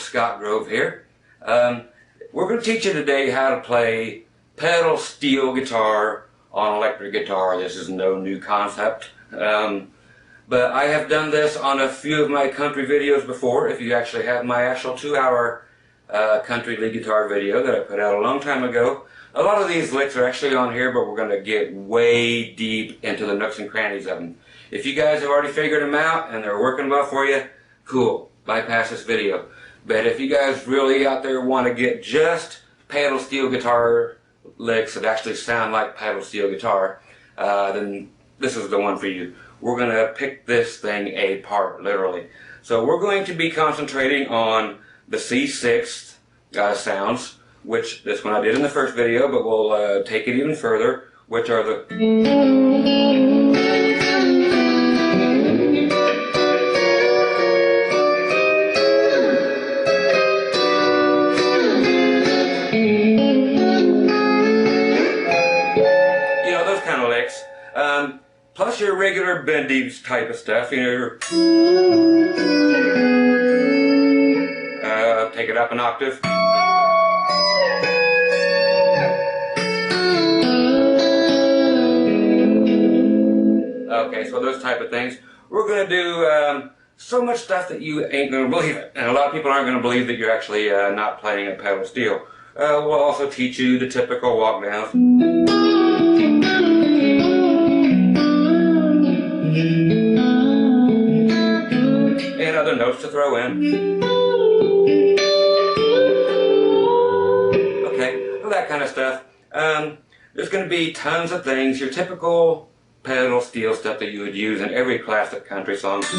Scott Grove here. We're going to teach you today how to play pedal steel guitar on electric guitar. This is no new concept. But I have done this on a few of my country videos before. If you actually have my actual 2-hour country lead guitar video that I put out a long time ago, a lot of these licks are actually on here, but we're going to get way deep into the nooks and crannies of them. If you guys have already figured them out and they're working well for you, cool, bypass this video. But if you guys really out there want to get just pedal steel guitar licks that actually sound like pedal steel guitar, then this is the one for you. We're going to pick this thing apart, literally. So we're going to be concentrating on the C6 sounds, which this one I did in the first video, but we'll take it even further, which are the... you know, those kind of licks. Plus your regular bendy type of stuff, you know, take it up an octave. Okay, so those type of things. We're going to do so much stuff that you ain't going to believe it. And a lot of people aren't going to believe that you're actually not playing a pedal steel. We'll also teach you the typical walk downs. And other notes to throw in. Okay, well, that kind of stuff. There's going to be tons of things, your typical pedal steel stuff that you would use in every classic country song. So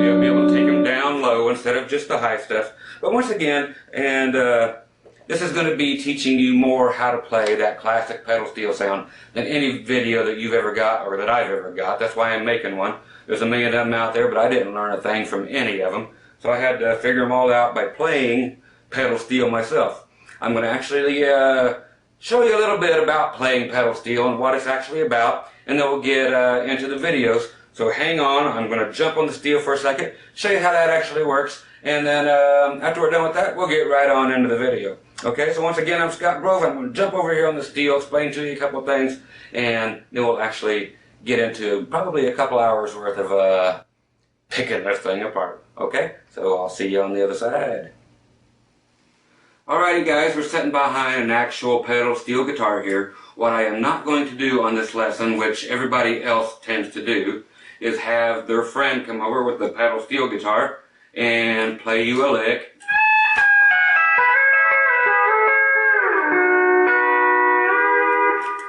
you'll be able to take them down low instead of just the high stuff. But once again, and this is going to be teaching you more how to play that classic pedal steel sound than any video that you've ever got or that I've ever got. That's why I'm making one. There's a million of them out there, but I didn't learn a thing from any of them. So I had to figure them all out by playing pedal steel myself. I'm going to actually show you a little bit about playing pedal steel and what it's actually about, and then we'll get into the videos. So hang on, I'm going to jump on the steel for a second, show you how that actually works, and then after we're done with that, we'll get right on into the video. Okay, so once again, I'm Scott Grove. I'm going to jump over here on the steel, explain to you a couple of things, and then we'll actually get into probably a couple hours worth of picking this thing apart. Okay, so I'll see you on the other side. Alrighty guys, we're sitting behind an actual pedal steel guitar here. What I am not going to do on this lesson, which everybody else tends to do, is have their friend come over with the pedal steel guitar and play you a lick.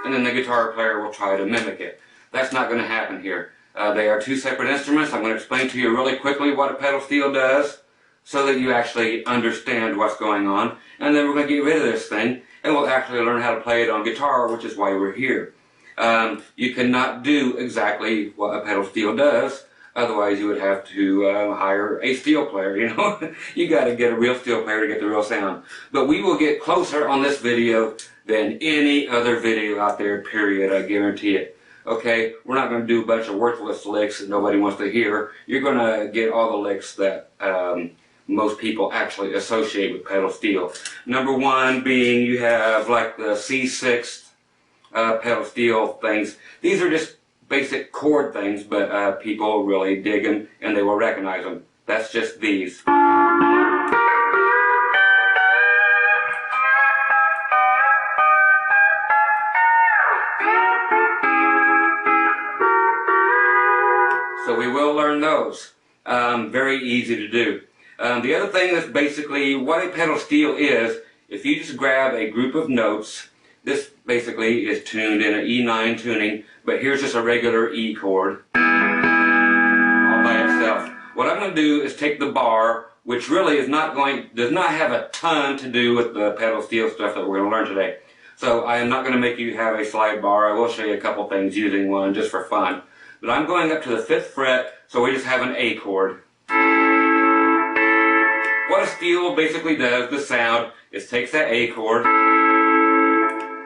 And then the guitar player will try to mimic it. That's not going to happen here. They are two separate instruments. I'm going to explain to you really quickly what a pedal steel does, so that you actually understand what's going on, and then we're going to get rid of this thing, and we'll actually learn how to play it on guitar, which is why we're here. You cannot do exactly what a pedal steel does, otherwise you would have to hire a steel player, you know. You got to get a real steel player to get the real sound. But we will get closer on this video than any other video out there, period, I guarantee it. Okay, we're not going to do a bunch of worthless licks that nobody wants to hear. You're going to get all the licks that most people actually associate with pedal steel. Number one being you have like the C6 pedal steel things. These are just basic chord things, but people really dig them and they will recognize them. That's just these. So we will learn those. Very easy to do. The other thing that's basically what a pedal steel is, if you just grab a group of notes, this basically is tuned in an E9 tuning, but here's just a regular E chord all by itself. What I'm going to do is take the bar, which really does not have a ton to do with the pedal steel stuff that we're going to learn today. So I am not going to make you have a slide bar. I will show you a couple things using one just for fun. But I'm going up to the 5th fret, so we just have an A chord. What a steel basically does, the sound, is takes that A chord,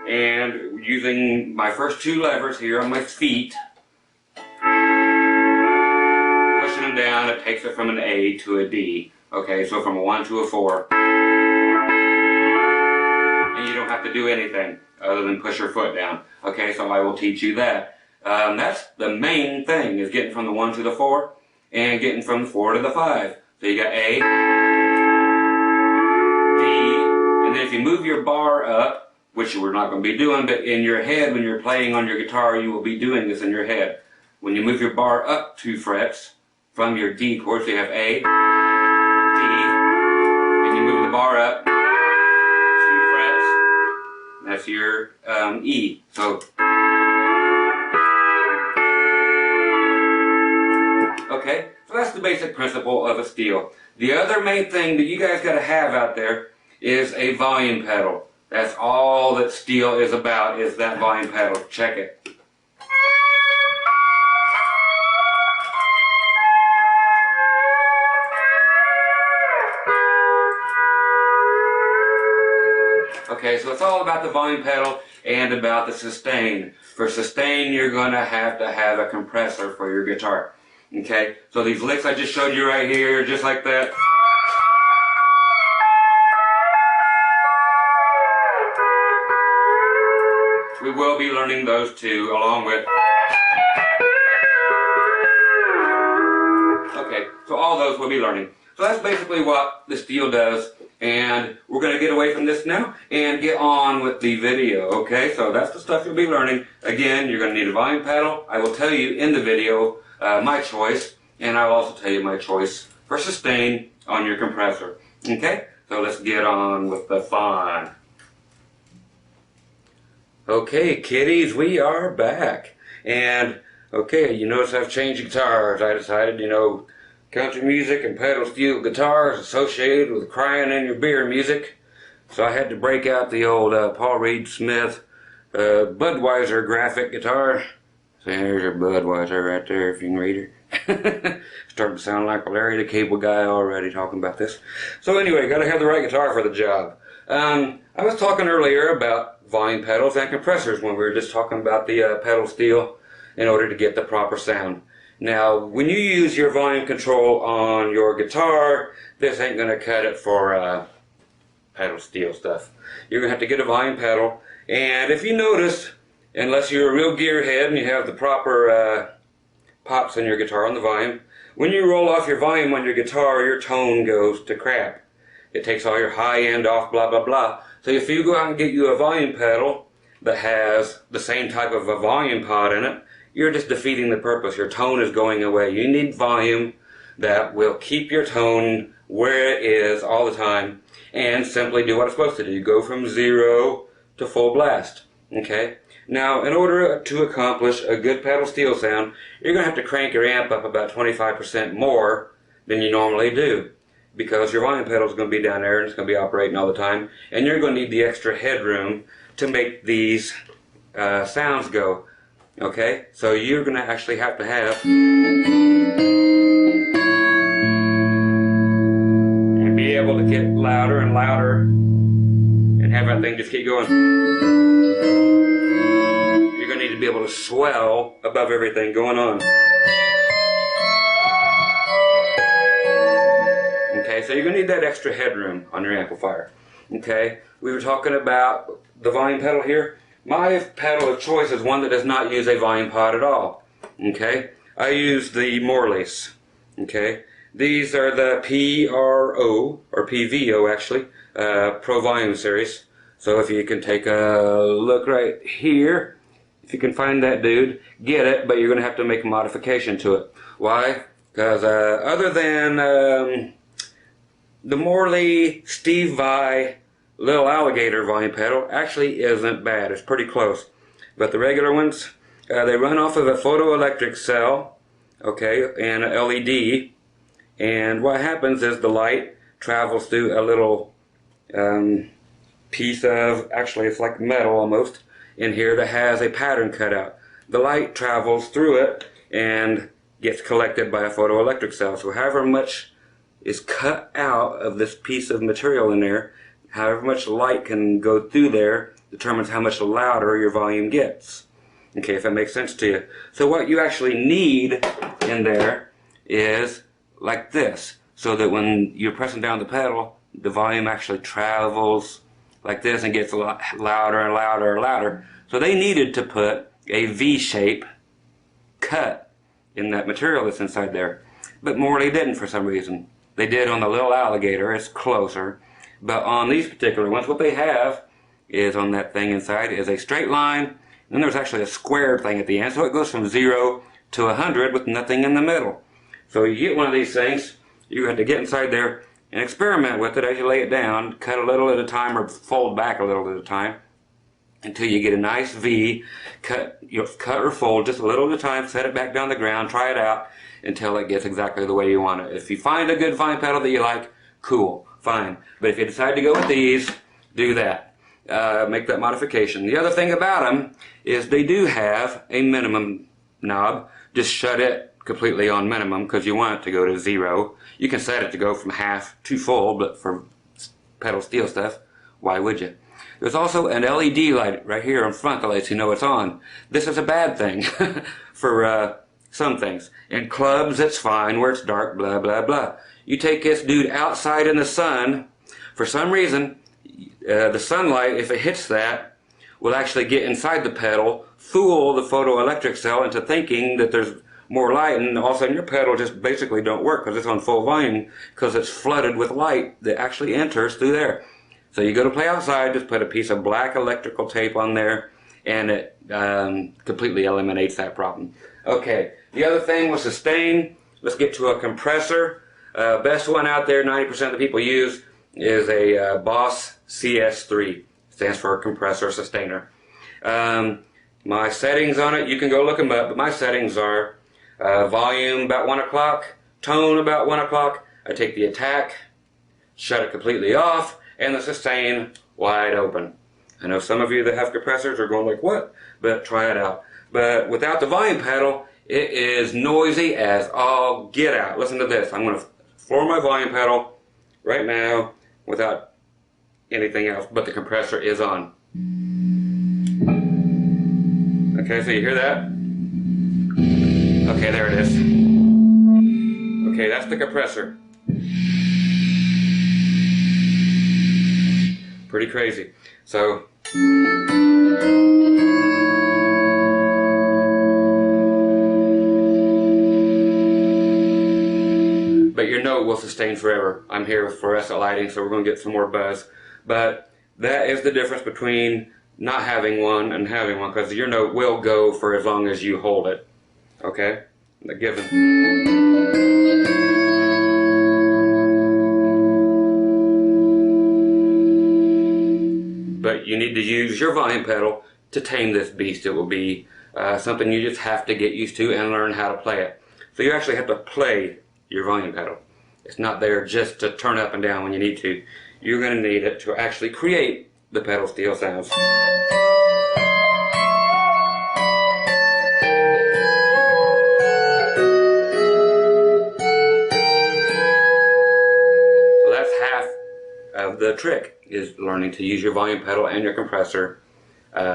and using my first two levers here on my feet, one down, it takes it from an A to a D. Okay, so from a 1 to a 4. And you don't have to do anything other than push your foot down. Okay, so I will teach you that. That's the main thing, is getting from the 1 to the 4 and getting from the 4 to the 5. So you got A, D, and then if you move your bar up, which we're not going to be doing, but in your head when you're playing on your guitar, you will be doing this in your head. When you move your bar up 2 frets from your D chord, so you have A, D, and you move the bar up 2 frets, that's your E. So, okay, so that's the basic principle of a steel. The other main thing that you guys got to have out there is a volume pedal. That's all that steel is about, is that volume pedal. Check it. Okay, so it's all about the volume pedal and about the sustain. For sustain, you're going to have a compressor for your guitar. Okay, so these licks I just showed you right here, just like that. We will be learning those too, along with... Okay, so all those we'll be learning. So that's basically what the steel does, and we're going to get away from this now and get on with the video, okay? So that's the stuff you'll be learning. Again, you're going to need a volume pedal. I will tell you in the video my choice, and I'll also tell you my choice for sustain on your compressor, okay? So let's get on with the fun. Okay, kiddies, we are back. And, okay, you notice I've changed guitars. I decided, you know, country music and pedal steel guitars associated with crying in your beer music. So I had to break out the old Paul Reed Smith Budweiser graphic guitar. So there's your Budweiser right there, if you can read her. Starting to sound like Larry the Cable Guy already talking about this. So anyway, got to have the right guitar for the job. I was talking earlier about volume pedals and compressors when we were just talking about the pedal steel in order to get the proper sound. Now, when you use your volume control on your guitar, this ain't going to cut it for pedal steel stuff. You're going to have to get a volume pedal, and if you notice, unless you're a real gearhead and you have the proper pops on your guitar on the volume, when you roll off your volume on your guitar, your tone goes to crap. It takes all your high end off, blah, blah, blah. So if you go out and get you a volume pedal that has the same type of a volume pot in it, you're just defeating the purpose. Your tone is going away. You need volume that will keep your tone where it is all the time and simply do what it's supposed to do. You go from 0 to full blast. Okay? Now, in order to accomplish a good pedal steel sound, you're going to have to crank your amp up about 25% more than you normally do, because your volume pedal is going to be down there and it's going to be operating all the time, and you're going to need the extra headroom to make these sounds go. Okay, so you're going to actually have and be able to get louder and louder and have that thing just keep going. You're going to need to be able to swell above everything going on. Okay, so you're going to need that extra headroom on your amplifier. Okay, we were talking about the volume pedal here. My pedal of choice is one that does not use a volume pot at all. Okay, I use the Morley's. Okay, these are the PRO, or PVO actually, Pro Volume Series. So if you can take a look right here, if you can find that dude, get it, but you're going to have to make a modification to it. Why? Because other than the Morley Steve Vai Little Alligator volume pedal actually isn't bad. It's pretty close. But the regular ones, they run off of a photoelectric cell, okay, and an LED. And what happens is the light travels through a little piece of, actually it's like metal almost, in here that has a pattern cut out. The light travels through it and gets collected by a photoelectric cell. So however much is cut out of this piece of material in there, however much light can go through there determines how much louder your volume gets. Okay, if that makes sense to you. So what you actually need in there is like this, so that when you're pressing down the pedal, the volume actually travels like this and gets a lot louder and louder and louder. So they needed to put a V-shape cut in that material that's inside there. But Morley didn't for some reason. They did on the little alligator, it's closer. But on these particular ones, what they have is on that thing inside is a straight line, and then there's actually a square thing at the end, so it goes from 0 to 100 with nothing in the middle. So you get one of these things, you have to get inside there and experiment with it as you lay it down, cut a little at a time or fold back a little at a time until you get a nice V. Cut or fold just a little at a time, set it back down the ground, try it out until it gets exactly the way you want it. If you find a good vine pedal that you like, cool, fine. But if you decide to go with these, do that. Make that modification. The other thing about them is they do have a minimum knob. Just shut it completely on minimum because you want it to go to 0. You can set it to go from half to full, but for pedal steel stuff, why would you? There's also an LED light right here in front that lets you know it's on. This is a bad thing for some things. In clubs, it's fine where it's dark, blah, blah, blah. You take this dude outside in the sun, for some reason, the sunlight, if it hits that, will actually get inside the pedal, fool the photoelectric cell into thinking that there's more light, and all of a sudden your pedal just basically don't work because it's on full volume because it's flooded with light that actually enters through there. So you go to play outside, just put a piece of black electrical tape on there, and it completely eliminates that problem. Okay, the other thing was sustain. Let's get to a compressor. Best one out there, 90% of the people use, is a Boss CS3. Stands for compressor sustainer. My settings on it, you can go look them up, but my settings are volume about 1 o'clock, tone about 1 o'clock. I take the attack, shut it completely off, and the sustain wide open. I know some of you that have compressors are going like, what? But try it out. But without the volume pedal, it is noisy as all get out. Listen to this. I'm going to floor my volume pedal right now without anything else, but the compressor is on. Okay, so you hear that? Okay, there it is. Okay, that's the compressor. Pretty crazy. So, but your note will sustain forever. I'm here with fluorescent lighting, so we're going to get some more buzz. But that is the difference between not having one and having one, because your note will go for as long as you hold it. Okay? The given. But you need to use your volume pedal to tame this beast. It will be something you just have to get used to and learn how to play it. So you actually have to play your volume pedal. It's not there just to turn up and down when you need to. You're going to need it to actually create the pedal steel sounds. So that's half of the trick, is learning to use your volume pedal and your compressor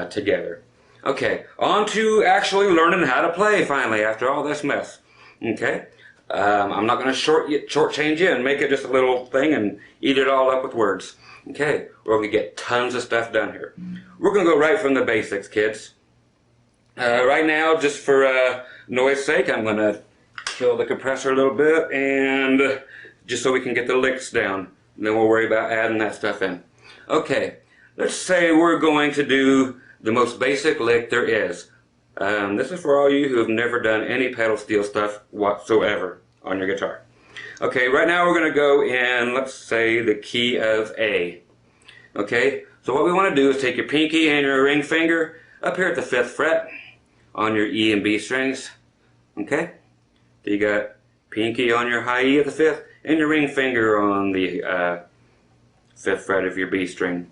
together. Okay, on to actually learning how to play finally after all this mess. Okay, I'm not going to shortchange you and make it just a little thing and eat it all up with words. Okay, we're going to get tons of stuff done here. We're going to go right from the basics, kids. Right now, just for noise sake, I'm going to kill the compressor a little bit, and just so we can get the licks down. And then we'll worry about adding that stuff in. Okay, let's say we're going to do the most basic lick there is. This is for all you who have never done any pedal steel stuff whatsoever on your guitar. Okay, right now we're going to go in, let's say, the key of A. Okay, so what we want to do is take your pinky and your ring finger up here at the 5th fret on your E and B strings. Okay, so you got pinky on your high E at the 5th and your ring finger on the 5th fret of your B string.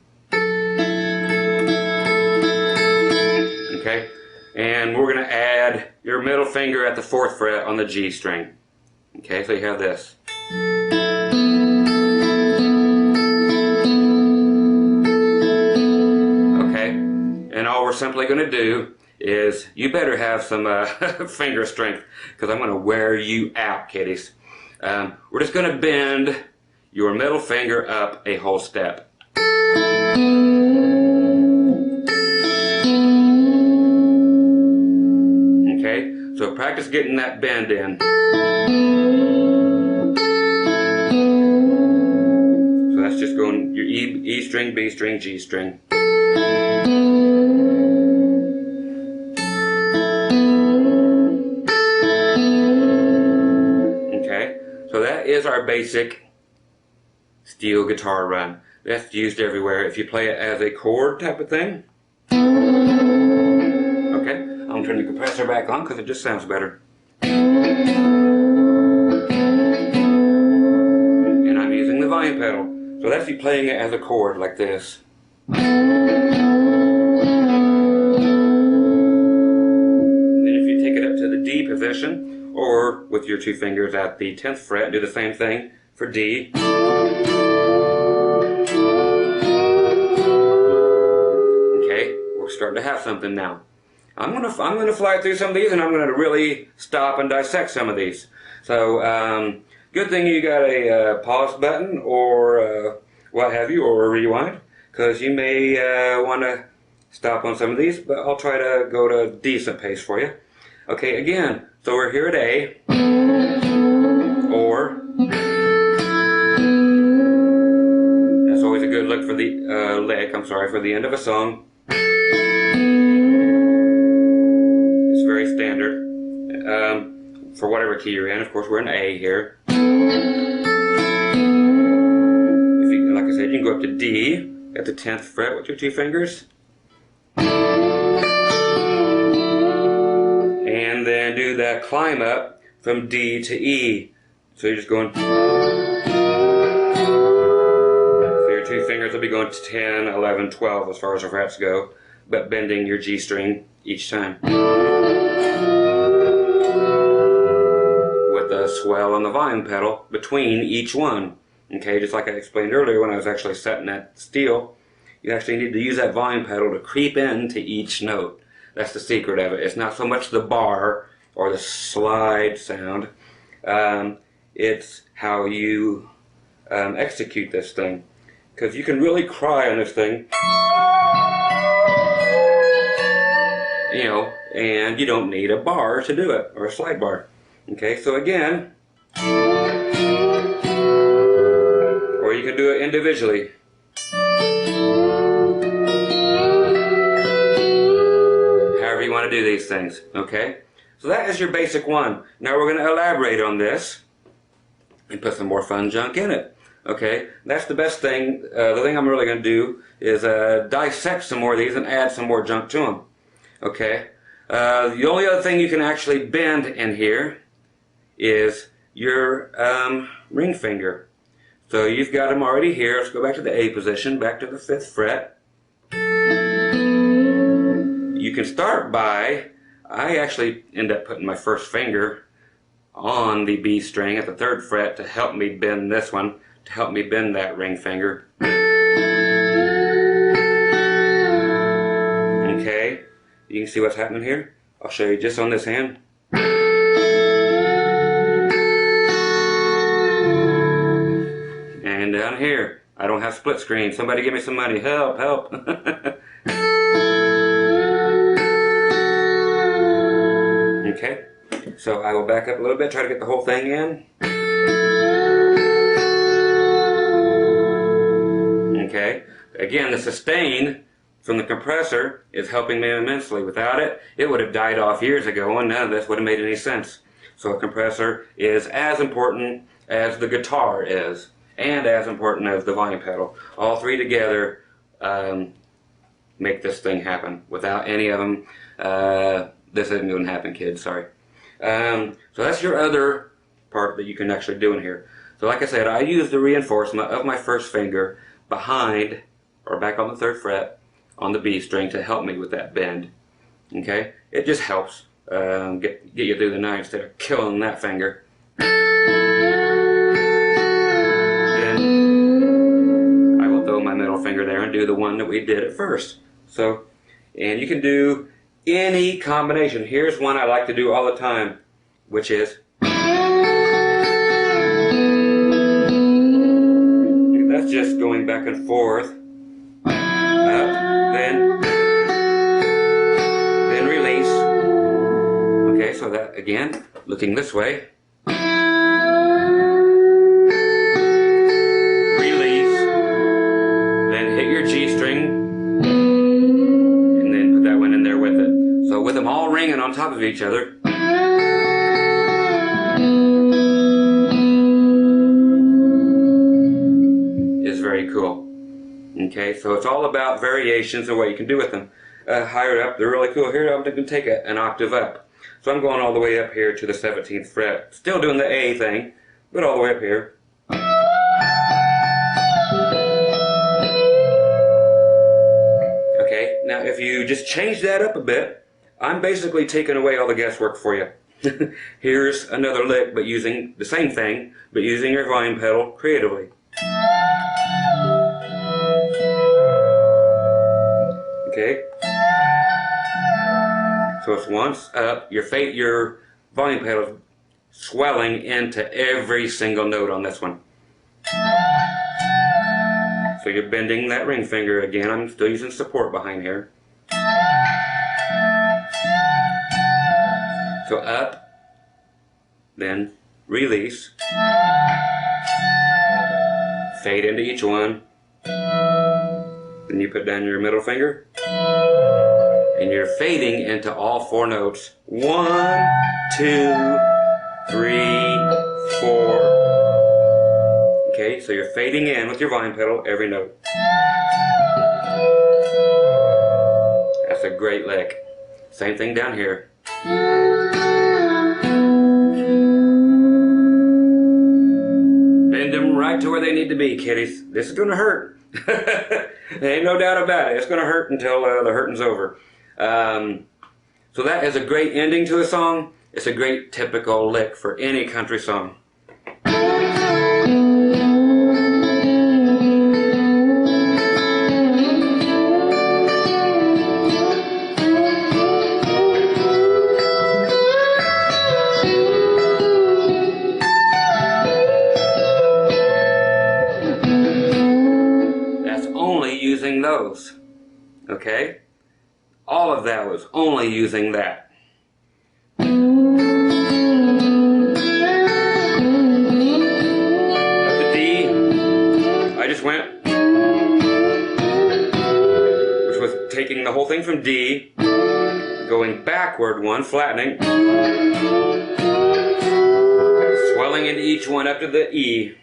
Okay, and we're going to add your middle finger at the 4th fret on the G string. Okay, so you have this. Okay, and all we're simply going to do is, you better have some finger strength, because I'm going to wear you out, kiddies. We're just going to bend your middle finger up a whole step. Okay, so practice getting that bend in. So that's just going your E string, B string, G string. So that is our basic steel guitar run. That's used everywhere if you play it as a chord type of thing. Okay, I'm going to turn the compressor back on because it just sounds better. And I'm using the volume pedal. So that's you playing it as a chord like this. And then if you take it up to the D position, or with your two fingers at the 10th fret, do the same thing for D. Okay, we're starting to have something now. I'm gonna fly through some of these, and I'm gonna really stop and dissect some of these. So, good thing you got a pause button, or what have you, or a rewind, because you may want to stop on some of these, but I'll try to go to a decent pace for you. Okay, again, so we're here at A, or, that's always a good look for the for the end of a song. It's very standard, for whatever key you're in. Of course, we're in A here. If you, like I said, you can go up to D at the 10th fret with your two fingers. And then do that climb up from D to E. So you're just going. So your two fingers will be going to 10, 11, 12 as far as the frets go, but bending your G string each time. With a swell on the volume pedal between each one. Okay, just like I explained earlier when I was actually setting that steel, you actually need to use that volume pedal to creep into each note. That's the secret of it. It's not so much the bar or the slide sound. It's how you execute this thing. Because you can really cry on this thing. You know, and you don't need a bar to do it, or a slide bar. Okay, so again, or you can do it individually. However you want to do these things, okay? So that is your basic one. Now we're going to elaborate on this and put some more fun junk in it. Okay, that's the best thing. The thing I'm really going to do is dissect some more of these and add some more junk to them. Okay, the only other thing you can actually bend in here is your ring finger. So you've got them already here. Let's go back to the A position, back to the 5th fret. You can start by, I actually end up putting my first finger on the B string at the 3rd fret to help me bend this one, to help me bend that ring finger. Okay, you can see what's happening here. I'll show you just on this hand. And down here, I don't have split screen. Somebody give me some money. Help, help. Okay, so I will back up a little bit, try to get the whole thing in. Okay, again, the sustain from the compressor is helping me immensely. Without it, it would have died off years ago, and none of this would have made any sense. So a compressor is as important as the guitar is, and as important as the volume pedal. All three together make this thing happen. Without any of them, this isn't going to happen, kids. Sorry. So that's your other part that you can actually do in here. So like I said, I use the reinforcement of my first finger behind, or back on the 3rd fret, on the B string to help me with that bend. Okay? It just helps get you through the night instead of killing that finger. Then I will throw my middle finger there and do the one that we did at first. So, and you can do any combination. Here's one I like to do all the time, which is is just going back and forth. Up, then release. Okay, so that again, looking this way. Release. Then hit your G string. And then put that one in there with it. So with them all ringing on top of each other. Is very cool. Okay, so it's all about variations and what you can do with them. Higher up, they're really cool. Here I'm going to take an octave up. So I'm going all the way up here to the 17th fret. Still doing the A thing, but all the way up here. Okay, now if you just change that up a bit, I'm basically taking away all the guesswork for you. Here's another lick, but using the same thing, but using your volume pedal creatively. Okay. So it's once up, your volume pedal is swelling into every single note on this one. So you're bending that ring finger again. I'm still using support behind here. So up, then release, fade into each one, then you put down your middle finger, and you're fading into all four notes. 1, 2, 3, 4. Okay, so you're fading in with your volume pedal every note. That's a great lick. Same thing down here. Bend them right to where they need to be, kiddies. This is gonna hurt. There ain't no doubt about it. It's gonna hurt until the hurting's over. So that is a great ending to a song. It's a great typical lick for any country song. That's only using those. Okay? All of that was only using that. Up to D, I just went, which was taking the whole thing from D, going backward one, flattening, swelling into each one up to the E.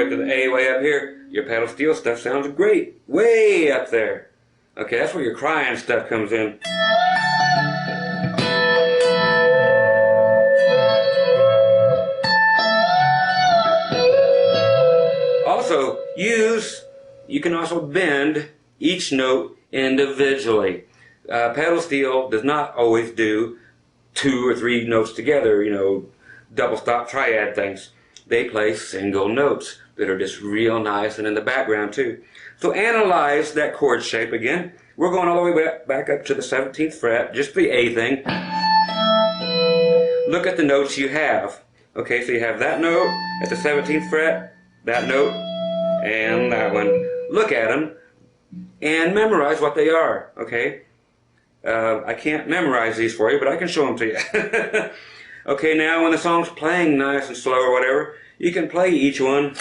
To the A way up here. Your pedal steel stuff sounds great. Way up there. Okay, that's where your crying stuff comes in. Also, you can also bend each note individually. Pedal steel does not always do 2 or 3 notes together, double stop triad things. They play single notes that are just real nice and in the background too. So analyze that chord shape again. We're going all the way back up to the 17th fret, just the A thing. Look at the notes you have. Okay, so you have that note at the 17th fret, that note, and that one. Look at them and memorize what they are, okay? I can't memorize these for you, but I can show them to you. Okay, now when the song's playing nice and slow or whatever, you can play each one.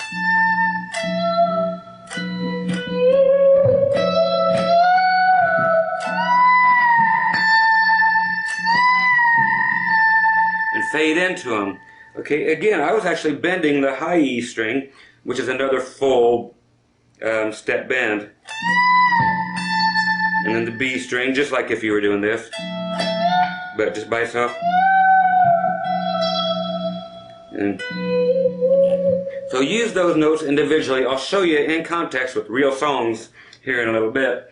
And fade into them. Okay, again, I was actually bending the high E string, which is another full step bend. And then the B string, just like if you were doing this, but just by itself. And so use those notes individually. I'll show you in context with real songs here in a little bit.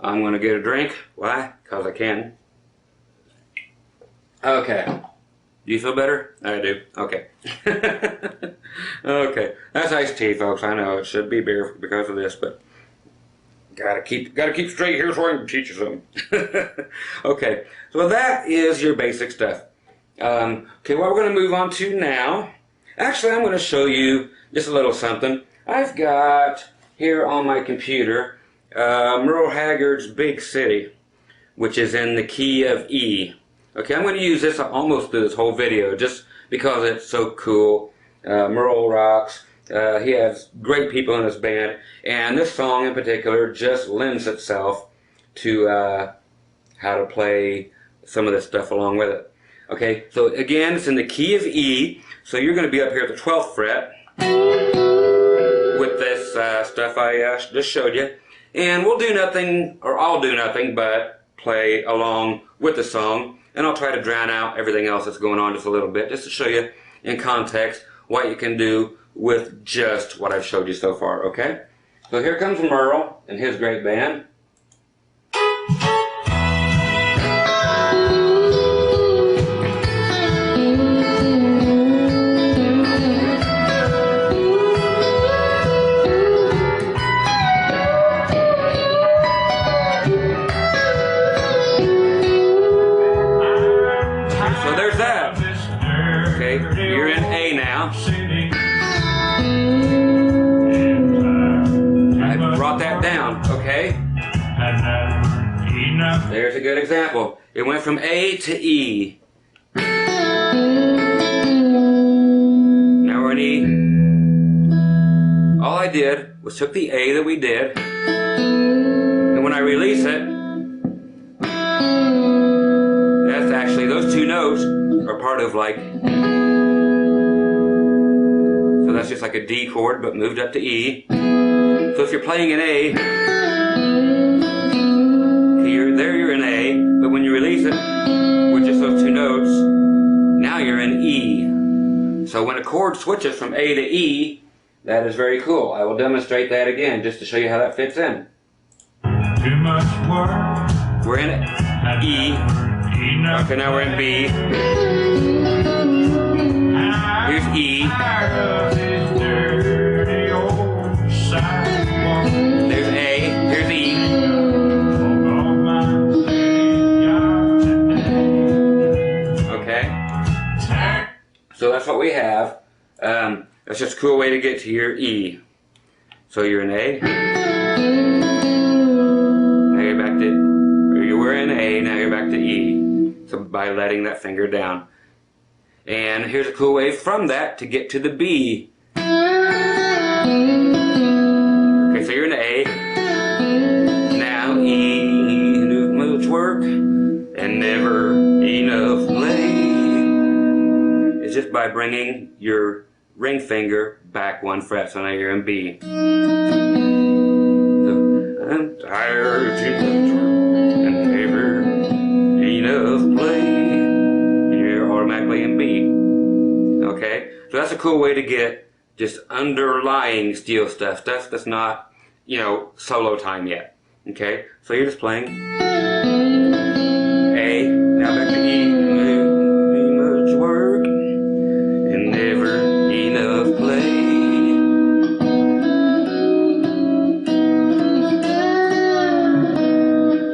I'm going to get a drink. Why? Because I can. Okay. Do you feel better? I do. Okay. Okay. That's iced tea, folks. I know it should be beer because of this, but Gotta keep straight here so I can teach you something. Okay, so that is your basic stuff. Okay, what we're going to move on to now, actually I'm going to show you just a little something. I've got here on my computer Merle Haggard's Big City, which is in the key of E. Okay, I'm going to use this almost through this whole video just because it's so cool. Merle rocks. He has great people in his band, and this song in particular just lends itself to how to play some of this stuff along with it. Okay, so again, it's in the key of E, so you're going to be up here at the 12th fret with this stuff I just showed you, and we'll do nothing, or I'll do nothing but play along with the song, and I'll try to drown out everything else that's going on just a little bit, just to show you in context what you can do with just what I've showed you so far, okay? So here comes Merle and his great band. So there's that. Okay, you're in A now. Brought that down, okay? There's a good example. It went from A to E. Now we're in E. All I did was took the A that we did, and when I release it, that's actually, those two notes are part of like, so that's just like a D chord but moved up to E. So if you're playing an A, you're in A, but when you release it with just those two notes, now you're in E. So when a chord switches from A to E, that is very cool. I will demonstrate that again just to show you how that fits in. Too much work. We're in E. Okay, now we're in B. Here's E. There's A, here's E. Okay. So that's what we have. That's just a cool way to get to your E. So you're in A. Now you're back to, or you were in A, now you're back to E. So by letting that finger down. And here's a cool way from that to get to the B. Okay, so you're in A. Now E, too much work, and never enough play. It's just by bringing your ring finger back one fret, so now you're in B. So, I'm tired of too much work, and never enough play. You're automatically in B. Okay, so that's a cool way to get just underlying steel stuff that's not, you know, solo time yet. Okay, so you're just playing A, now back to E, too much work, and never enough play.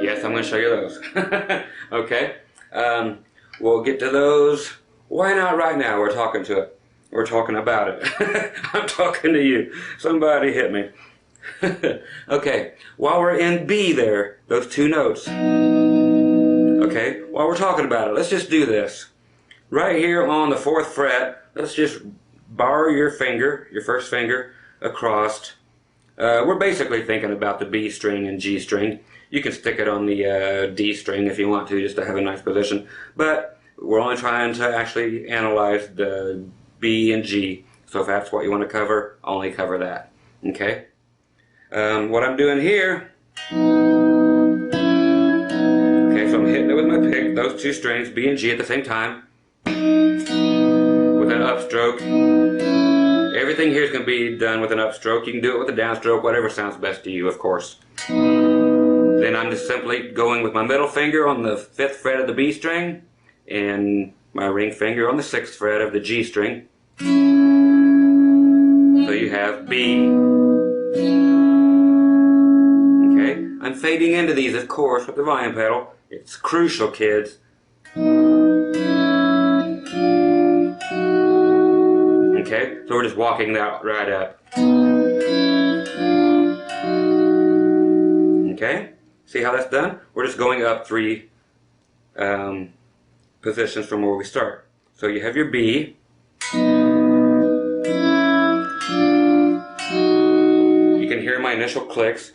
Yes, I'm going to show you those. Okay, we'll get to those. Why not right now? We're talking to it. We're talking about it. I'm talking to you. Somebody hit me. Okay, while we're in B there, those two notes. Okay, while we're talking about it, let's just do this. Right here on the 4th fret, let's just borrow your finger, your first finger, across. We're basically thinking about the B string and G string. You can stick it on the D string if you want to, just to have a nice position. But we're only trying to actually analyze the B and G. So if that's what you want to cover, only cover that. Okay? What I'm doing here, okay, so I'm hitting it with my pick, those two strings, B and G at the same time, with an upstroke. Everything here is going to be done with an upstroke. You can do it with a downstroke, whatever sounds best to you, of course. Then I'm just simply going with my middle finger on the 5th fret of the B string, and my ring finger on the 6th fret of the G string. So you have B. Okay? I'm fading into these, of course, with the volume pedal. It's crucial, kids. Okay, so we're just walking that right up. Okay, see how that's done? We're just going up 3 positions from where we start. So you have your B. You can hear my initial clicks,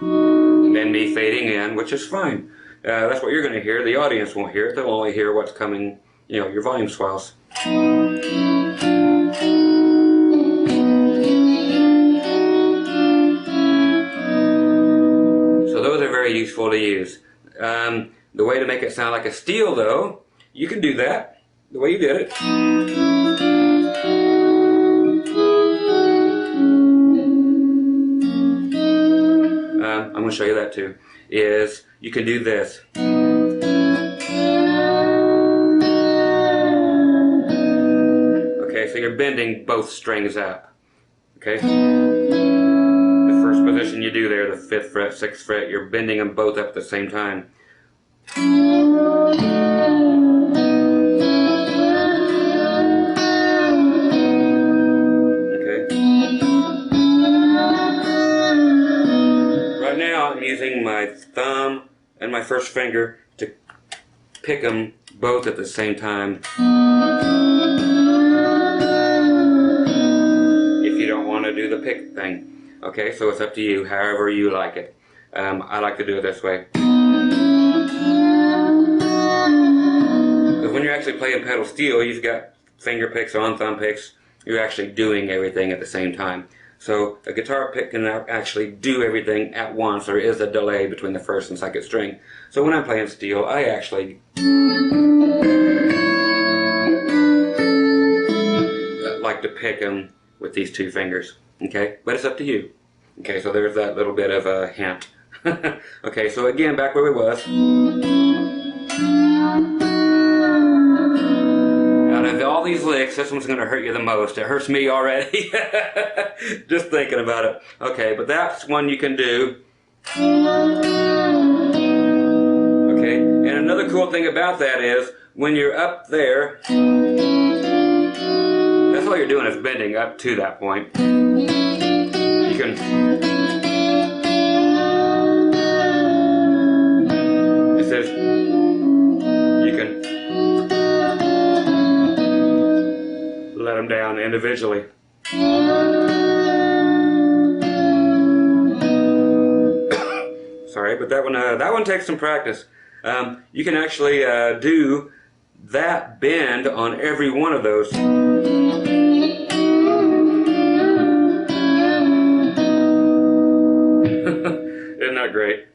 then me fading in, which is fine. That's what you're going to hear. The audience won't hear it. They'll only hear what's coming, you know, your volume swells. So those are very useful to use. The way to make it sound like a steel, though, you can do that the way you did it. I'm going to show you that too. Is you can do this. Okay, so you're bending both strings up. Okay? The first position you do there, the 5th fret, 6th fret, you're bending them both up at the same time. I'm using my thumb and my first finger to pick them both at the same time. If you don't want to do the pick thing. Okay, so it's up to you, however you like it. I like to do it this way. Because when you're actually playing pedal steel, you've got finger picks on, thumb picks. You're actually doing everything at the same time. So a guitar pick can actually do everything at once. There is a delay between the first and second string. So when I'm playing steel, I actually like to pick them with these 2 fingers. Okay, but it's up to you. Okay, so there's that little bit of a hint. Okay, so again, back where we was. Out of all these licks, this one's going to hurt you the most. It hurts me already. Just thinking about it. Okay, but that's one you can do. Okay, and another cool thing about that is, when you're up there, that's all you're doing is bending up to that point. You can... It says... You can... let them down individually. Sorry, but that one takes some practice. You can actually do that bend on every one of those. Isn't that great?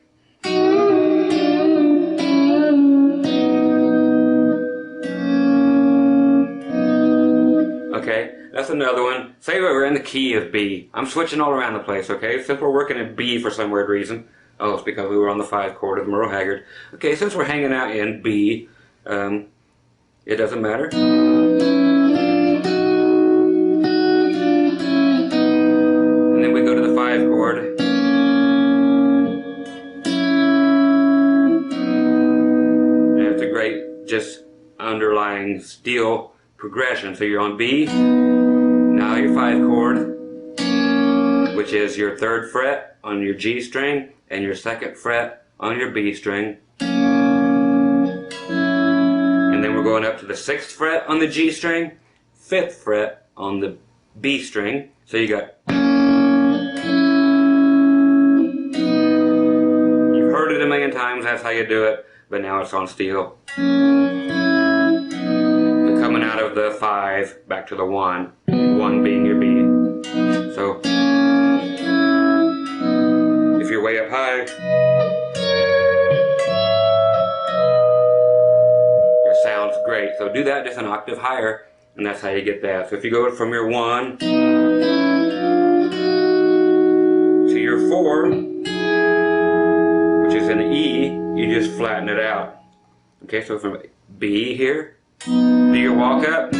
Okay, that's another one. Say we're in the key of B. I'm switching all around the place, okay? Since we're working in B for some weird reason. Oh, it's because we were on the 5 chord of the Merle Haggard. Okay, since we're hanging out in B, it doesn't matter. And then we go to the 5 chord. And it's a great, just underlying steel progression. So you're on B, now your 5 chord, which is your 3rd fret on your G string and your 2nd fret on your B string. And then we're going up to the 6th fret on the G string, 5th fret on the B string. So you got... You've heard it a million times, that's how you do it, but now it's on steel. Coming out of the 5 back to the 1, 1 being your B. So if you're way up high, your sound's great. So do that just an octave higher, and that's how you get that. So if you go from your 1 to your 4, which is an E, you just flatten it out. Okay, so from B here, do your walk up, we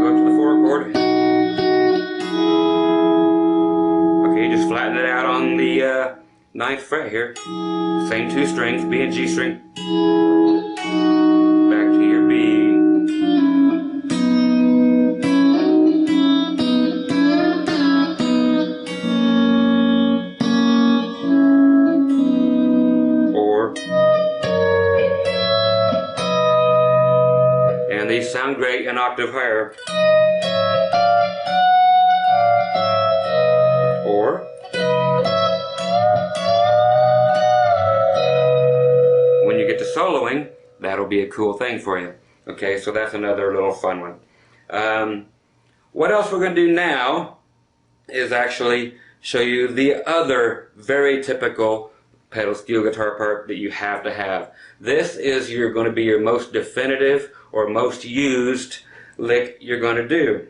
go up to the 4 chord. Okay, just flatten it out on the ninth fret here. Same two strings, B and G string. Back to your B. And these sound great an octave higher. Or when you get to soloing, that'll be a cool thing for you. Okay, so that's another little fun one. What else we're going to do now is actually show you the other very typical pedal steel guitar part that you have to have. This is going to be your most definitive or most used lick you're going to do.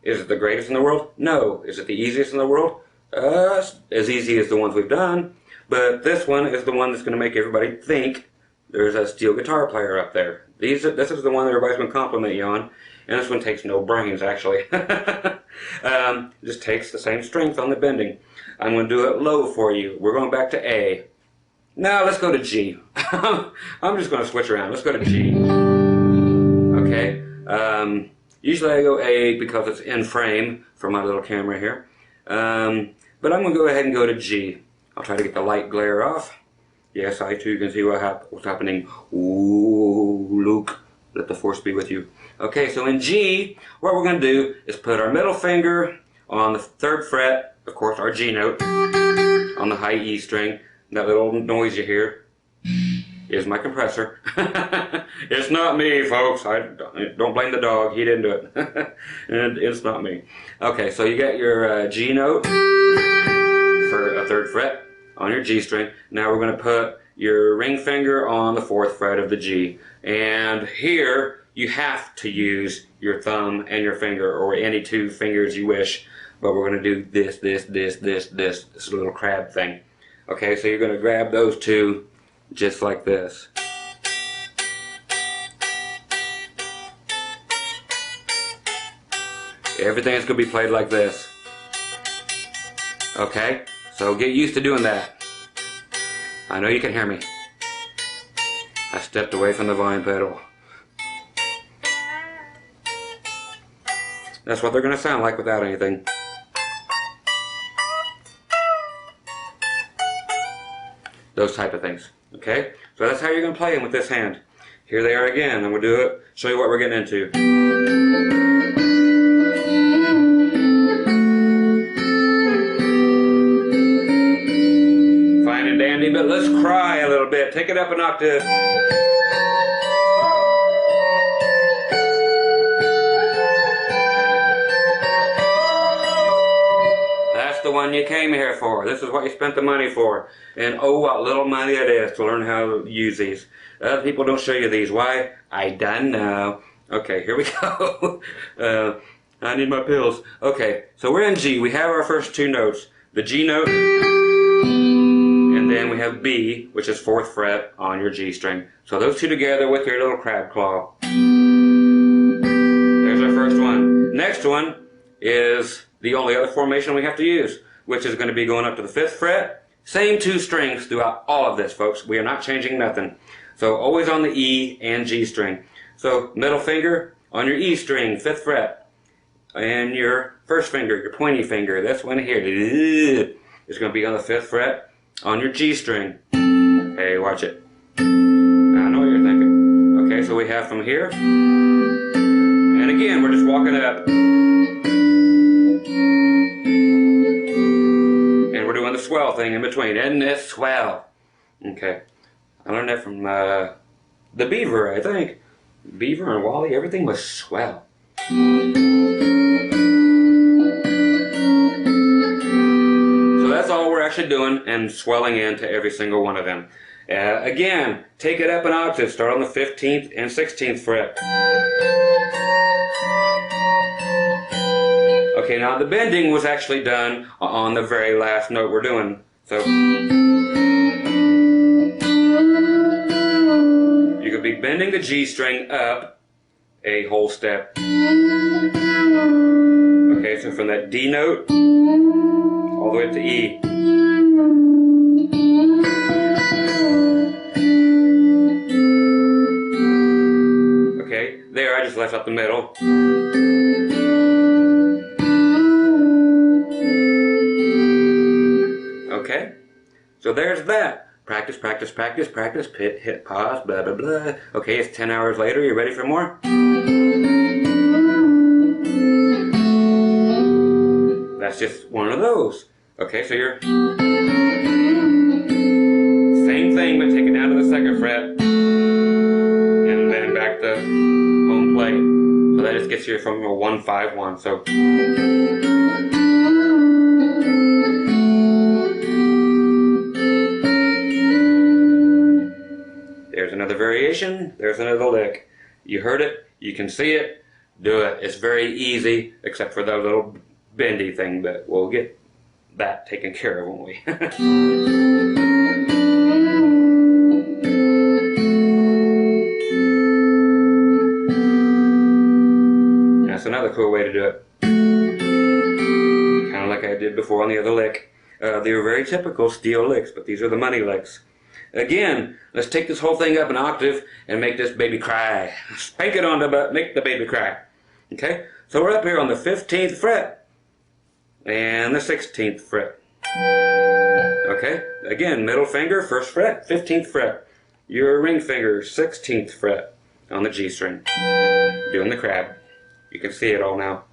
Is it the greatest in the world? No. Is it the easiest in the world? As easy as the ones we've done, but this one is the one that's going to make everybody think there's a steel guitar player up there. This is the one that everybody's going to compliment you on, and this one takes no brains actually. Just takes the same strength on the bending. I'm going to do it low for you. We're going back to A. Now let's go to G. I'm just going to switch around. Let's go to G. Okay. Usually I go A because it's in frame for my little camera here. But I'm going to go ahead and go to G. I'll try to get the light glare off. Yes, I too can see what's happening. Ooh, Luke, let the force be with you. Okay, so in G, what we're going to do is put our middle finger on the 3rd fret, of course our G note, on the high E string. That little noise you hear is my compressor. It's not me, folks. Don't blame the dog. He didn't do it. And it's not me. Okay, so you got your G note for a 3rd fret on your G string. Now we're going to put your ring finger on the 4th fret of the G. And here you have to use your thumb and your finger, or any two fingers you wish. But we're going to do this little crab thing. Okay, so you're going to grab those two just like this. Everything's going to be played like this. Okay, so get used to doing that. I know you can hear me. I stepped away from the volume pedal. That's what they're going to sound like without anything. Those type of things. Okay? So that's how you're going to play them with this hand. Here they are again. I'm going to do it, show you what we're getting into. Fine and dandy, but let's cry a little bit. Take it up an octave. The one you came here for. This is what you spent the money for. And oh, what little money it is to learn how to use these. Other people don't show you these. Why? I don't know. Okay, here we go. I need my pills. Okay, so we're in G. We have our first two notes. The G note, and then we have B, which is 4th fret on your G string. So those two together with your little crab claw. There's our first one. Next one is the only other formation we have to use, which is going to be going up to the 5th fret. Same two strings throughout all of this, folks. We are not changing nothing. So always on the E and G string. So middle finger on your E string, 5th fret. And your first finger, your pointy finger, this one here, is going to be on the 5th fret on your G string. Hey, watch it. I know what you're thinking. Okay, so we have from here. And again, we're just walking up. And we're doing the swell thing in between. Isn't it swell? Okay. I learned that from the Beaver, I think. Beaver and Wally, everything was swell. So that's all we're actually doing, and swelling into every single one of them. Again, take it up an octave. Start on the 15th and 16th fret. Okay, now the bending was actually done on the very last note we're doing. So you could be bending the G string up a whole step. Okay, so from that D note all the way up to E. Okay, there I just left out the middle. Okay, so there's that. Practice, practice, practice, practice, hit pause, blah, blah, blah. Okay, it's 10 hours later. You ready for more? That's just one of those. Okay, so you're... Same thing, but take it down to the 2nd fret. And then back to home plate. So that just gets you from a 1-5-1. So... There's another variation, there's another lick. You heard it, you can see it, do it. It's very easy, except for that little bendy thing, but we'll get that taken care of, won't we? That's another cool way to do it. Kind of like I did before on the other lick. They were very typical steel licks, but these are the money licks. Again, let's take this whole thing up an octave and make this baby cry. Spank it on the butt, make the baby cry. Okay? So we're up here on the 15th fret and the 16th fret. Okay? Again, middle finger, 1st fret, 15th fret. Your ring finger, 16th fret on the G string. Doing the crab. You can see it all now.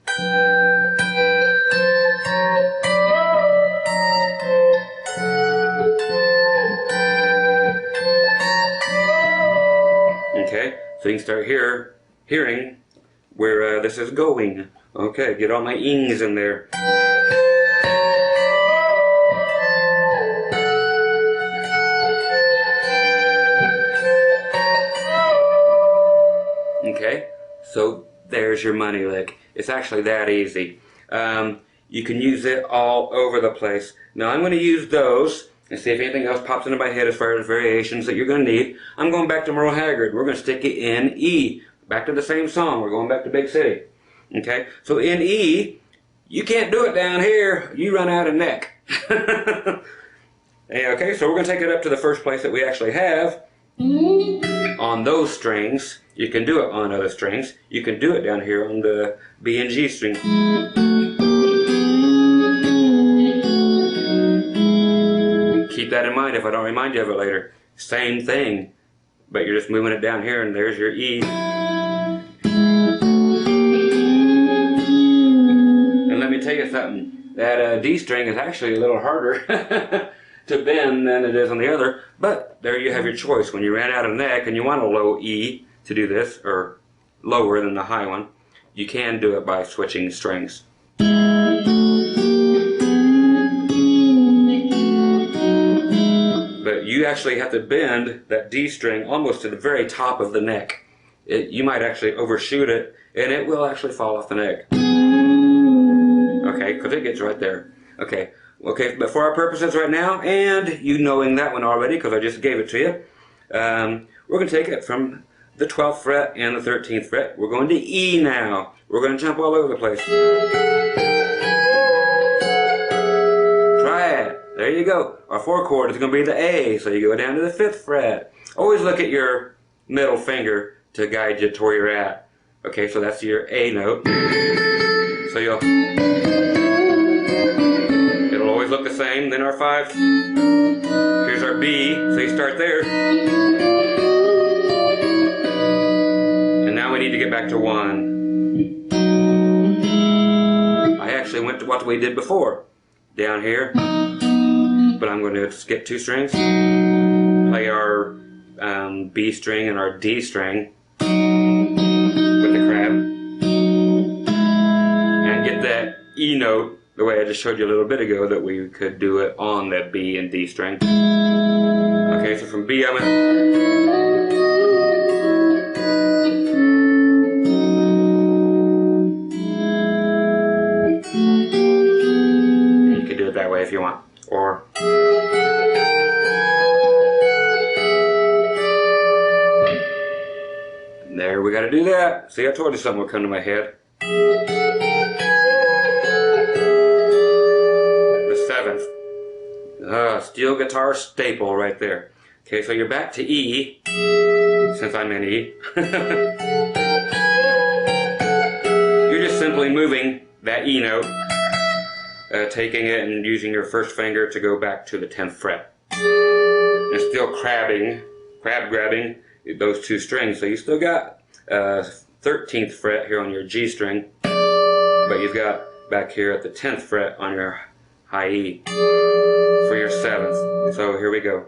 Okay, so you can start hearing where this is going. Okay, get all my ings in there. Okay, so there's your money lick. It's actually that easy. You can use it all over the place. Now I'm going to use those and see if anything else pops into my head as far as variations that you're going to need. I'm going back to Merle Haggard. We're going to stick it in E. Back to the same song. We're going back to Big City. Okay? So in E, you can't do it down here. You run out of neck. Okay, so we're going to take it up to the first place that we actually have. On those strings. You can do it on other strings. You can do it down here on the B and G string. Keep that in mind if I don't remind you of it later. Same thing, but you're just moving it down here and there's your E. And let me tell you something, that D string is actually a little harder to bend than it is on the other, but there you have your choice. When you ran out of neck and you want a low E to do this, or lower than the high one, you can do it by switching strings. But you actually have to bend that D string almost to the very top of the neck. You might actually overshoot it, and it will actually fall off the neck. Okay, because it gets right there. Okay, but for our purposes right now, and you knowing that one already, because I just gave it to you, we're going to take it from the 12th fret and the 13th fret. We're going to E now. We're going to jump all over the place. Try it. There you go. Our 4 chord is going to be the A, so you go down to the 5th fret. Always look at your middle finger to guide you to where you're at. Okay, so that's your A note. So it'll always look the same. Then our 5. Here's our B, so you start there. And now we need to get back to 1. I actually went to what we did before. Down here. But I'm going to skip 2 strings. Play our B string and our D string with the crab. And get that E note the way I just showed you a little bit ago, that we could do it on that B and D string. Okay, so from B I went. You could do it that way if you want. Or there, we got to do that. See, I told you something would come to my head. The 7th. Steel guitar staple right there. Okay, so you're back to E, since I'm in E. simply moving that E note, taking it and using your first finger to go back to the 10th fret. And still crab grabbing those two strings. So you still got 13th fret here on your G string, but you've got back here at the 10th fret on your high E for your 7th. So here we go.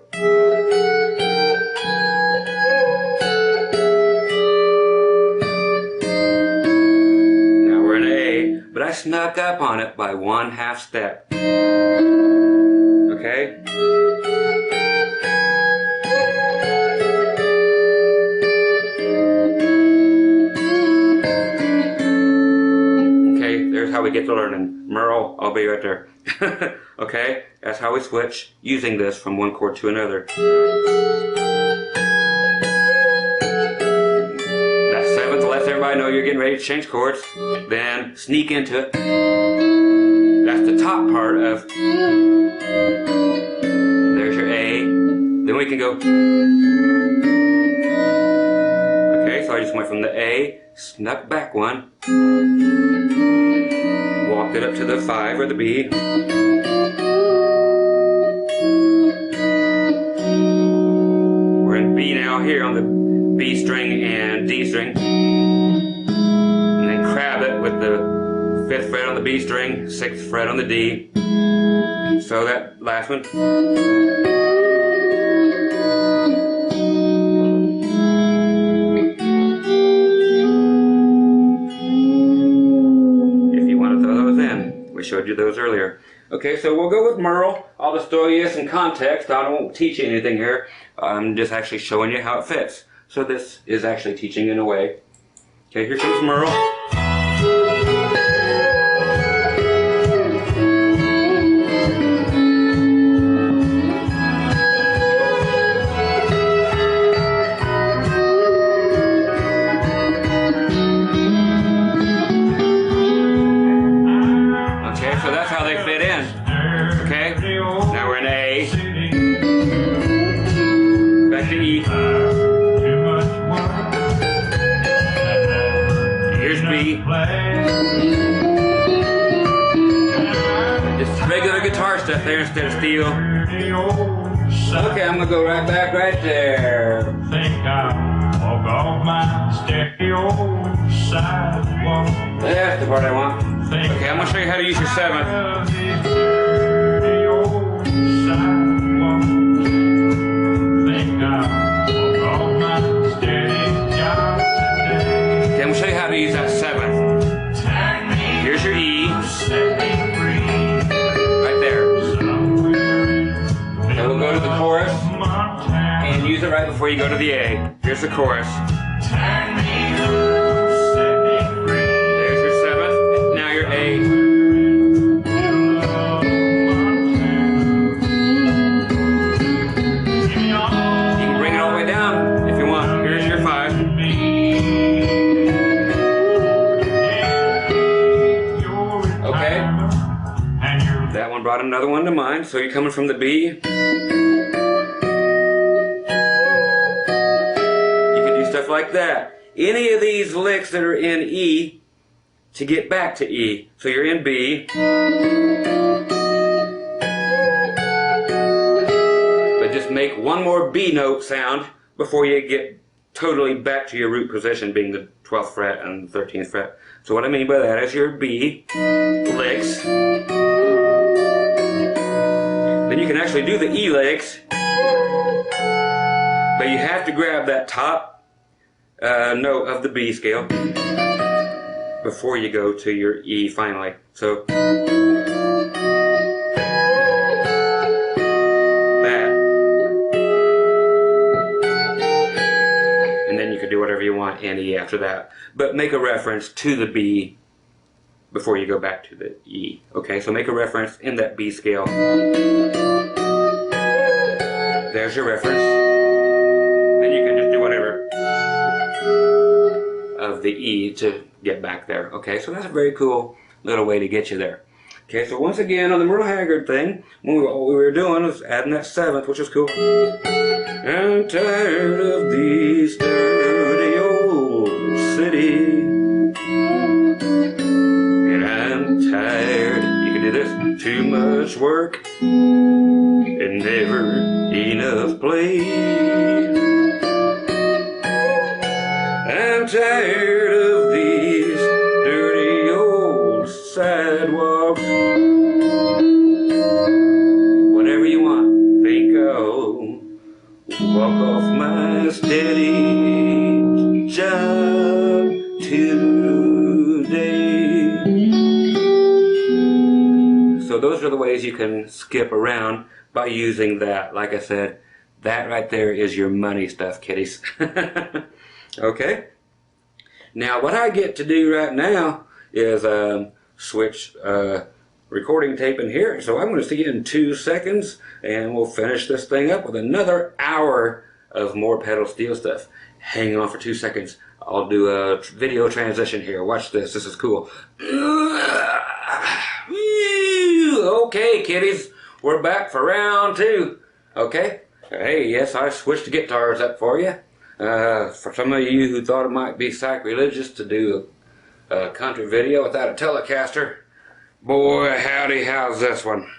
Now we're in A, but I snuck up on it by 1/2 step. Okay? There's how we get to learning. Merle, I'll be right there. Okay? That's how we switch using this from one chord to another. That 7th lets everybody know you're getting ready to change chords. Then sneak into it. That's the top part of. There's your A. Then we can go. Okay, so I just went from the A, snuck back one. Walked it up to the 5 or the B. We're in B now here on the B string and D string. And then crab it with the 5th fret on the B string, 6th fret on the D. So that last one. Showed you those earlier. Okay, so we'll go with Merle. I'll just throw you some context. I won't teach you anything here. I'm just actually showing you how it fits. So this is actually teaching in a way. Okay, here comes Merle. Just regular guitar stuff there instead of steel. Okay, I'm gonna go right back right there. That's the part I want. Okay, I'm gonna show you how to use your 7th. Okay, I'm gonna show you how to use that 7th. Here's your E. Right there. Then we'll go to the chorus and use it right before you go to the A. Here's the chorus. There's your 7th. Now your A. You can bring it all the way down if you want. Here's your 5. That one brought another one to mind. So you're coming from the B. You can do stuff like that. Any of these licks that are in E to get back to E. So you're in B. But just make one more B note sound before you get totally back to your root position, being the 12th fret and the 13th fret. So what I mean by that is your B licks. Then you can actually do the E licks, but you have to grab that top note of the B scale before you go to your E finally. So that. And then you can do whatever you want in E after that. But make a reference to the B before you go back to the E. Okay, so make a reference in that B scale. There's your reference. Then you can just do whatever of the E to get back there. Okay, so that's a very cool little way to get you there. Okay, so once again on the Merle Haggard thing, what we were doing was adding that 7th, which is cool. I'm tired of these dirty old city. too much work and never enough play. I'm tired of these dirty old sidewalks. Whatever you want, think I'll walk off my steady job today. So those are the ways you can skip around by using that. Like I said, that right there is your money stuff, kiddies. Okay? Now what I get to do right now is switch recording tape in here. So I'm going to see you in 2 seconds, and we'll finish this thing up with another hour of more pedal steel stuff. Hang on for 2 seconds. I'll do a video transition here. Watch this. This is cool. Okay, kiddies. We're back for round 2. Okay? Hey, yes, I switched the guitars up for you. For some of you who thought it might be sacrilegious to do a country video without a Telecaster, boy, howdy, how's this one?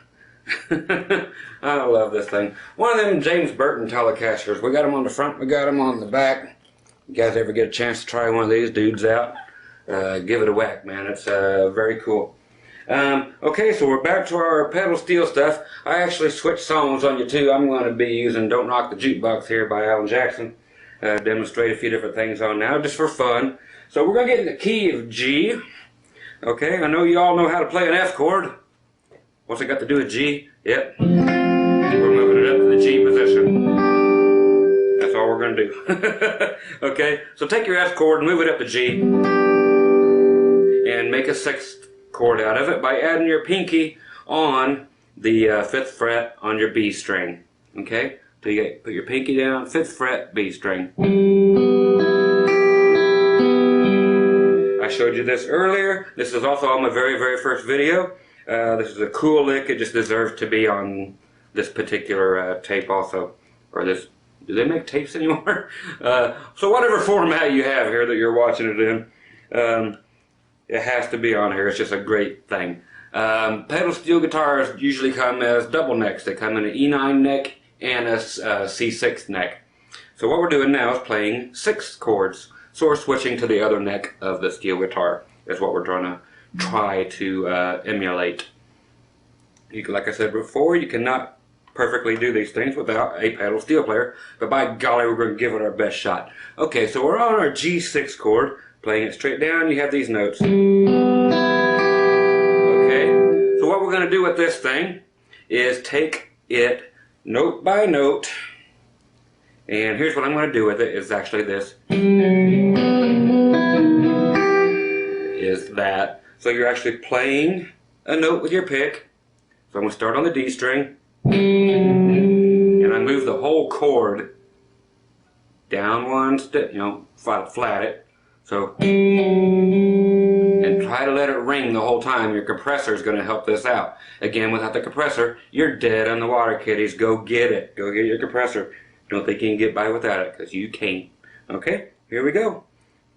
I love this thing. One of them James Burton Telecasters. We got them on the front, we got them on the back. You guys ever get a chance to try one of these dudes out? Give it a whack, man. It's very cool. Okay, so we're back to our pedal steel stuff. I actually switched songs on you too. I'm going to be using Don't Rock the Jukebox here by Alan Jackson. Demonstrate a few different things on now, just for fun. So we're going to get in the key of G. Okay, I know you all know how to play an F chord. What's it got to do with G? Yep. We're moving it up to the G position. That's all we're going to do. Okay, so take your F chord and move it up to G. And make a 6th chord out of it by adding your pinky on the 5th fret on your B string. Okay? So you put your pinky down, 5th fret, B string. I showed you this earlier. This is also on my very, very first video. This is a cool lick. It just deserves to be on this particular tape also. Or this, do they make tapes anymore? So whatever format you have here that you're watching it in, it has to be on here. It's just a great thing. Pedal steel guitars usually come as double necks. They come in an E9 neck and a C6 neck. So what we're doing now is playing 6 chords. So we're switching to the other neck of the steel guitar. Is what we're trying to emulate. Like I said before, you cannot perfectly do these things without a pedal steel player, but by golly, we're going to give it our best shot. Okay, so we're on our G6 chord, playing it straight down. You have these notes. Okay, so what we're going to do with this thing is take it note by note, and here's what I'm going to do with it. Is actually this. Is that. So you're actually playing a note with your pick. So I'm going to start on the D string, and I move the whole chord down one step, flat it. So, and try to let it ring the whole time. Your compressor is going to help this out. Again, without the compressor, you're dead on the water, kiddies. Go get it. Go get your compressor. Don't think you can get by without it, because you can't. Okay, here we go.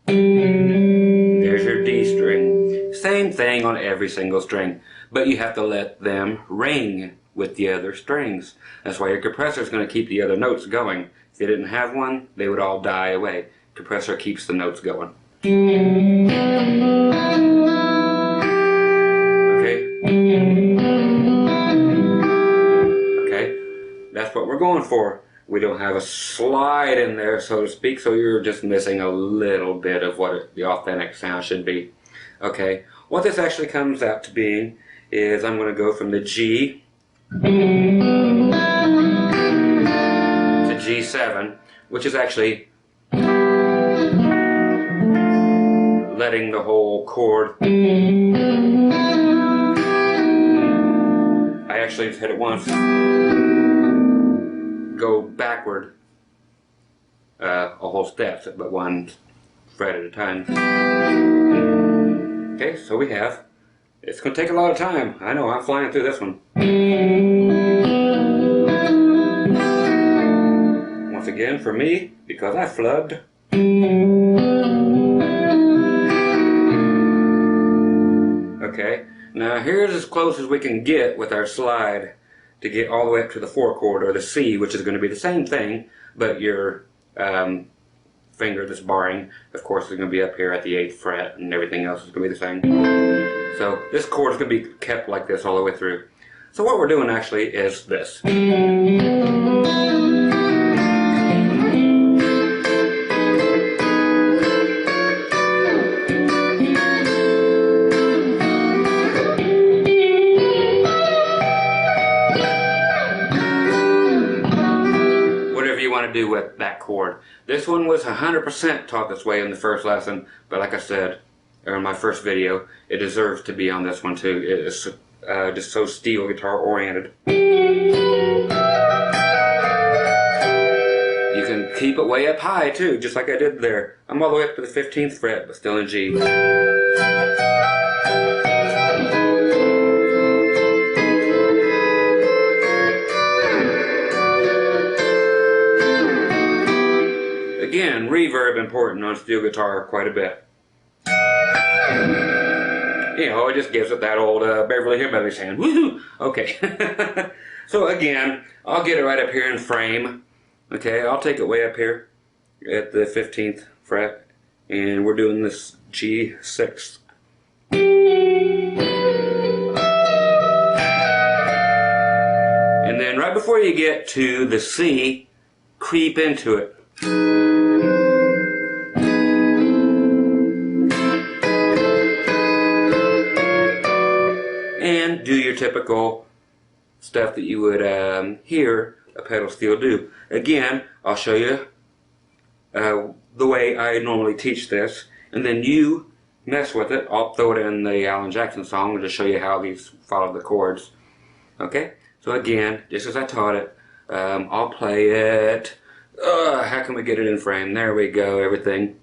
There's your D string. Same thing on every single string, but you have to let them ring with the other strings. That's why your compressor is going to keep the other notes going. If you didn't have one, they would all die away. Compressor keeps the notes going. Okay? Okay? That's what we're going for. We don't have a slide in there, so to speak, so you're just missing a little bit of what the authentic sound should be. Okay, what this actually comes out to being is I'm going to go from the G to G7, which is actually letting the whole chord. I actually hit it once. Go backward a whole step, but one fret at a time. Okay, so we have. It's going to take a lot of time. I know, I'm flying through this one. Once again, for me, because I flubbed. Okay, Now here's as close as we can get with our slide to get all the way up to the 4 chord, or the C, which is going to be the same thing, but your finger that's barring, of course, is going to be up here at the 8th fret, and everything else is going to be the same. So this chord is going to be kept like this all the way through. So what we're doing actually is this. Do with that chord. This one was 100% taught this way in the first lesson, but like I said, or in my first video, it deserves to be on this one too. It is just so steel guitar oriented. You can keep it way up high too, just like I did there. I'm all the way up to the 15th fret, but still in G. Again, reverb important on steel guitar quite a bit. You know, it just gives it that old Beverly Hillbillies sound. Woohoo! Okay. So again, I'll get it right up here in frame. Okay, I'll take it way up here at the 15th fret, and we're doing this G6. And then right before you get to the C, creep into it. And do your typical stuff that you would hear a pedal steel do. Again, I'll show you the way I normally teach this, and then you mess with it. I'll throw it in the Alan Jackson song to show you how these follow the chords. Okay, so again, just as I taught it, I'll play it. How can we get it in frame? There we go, everything.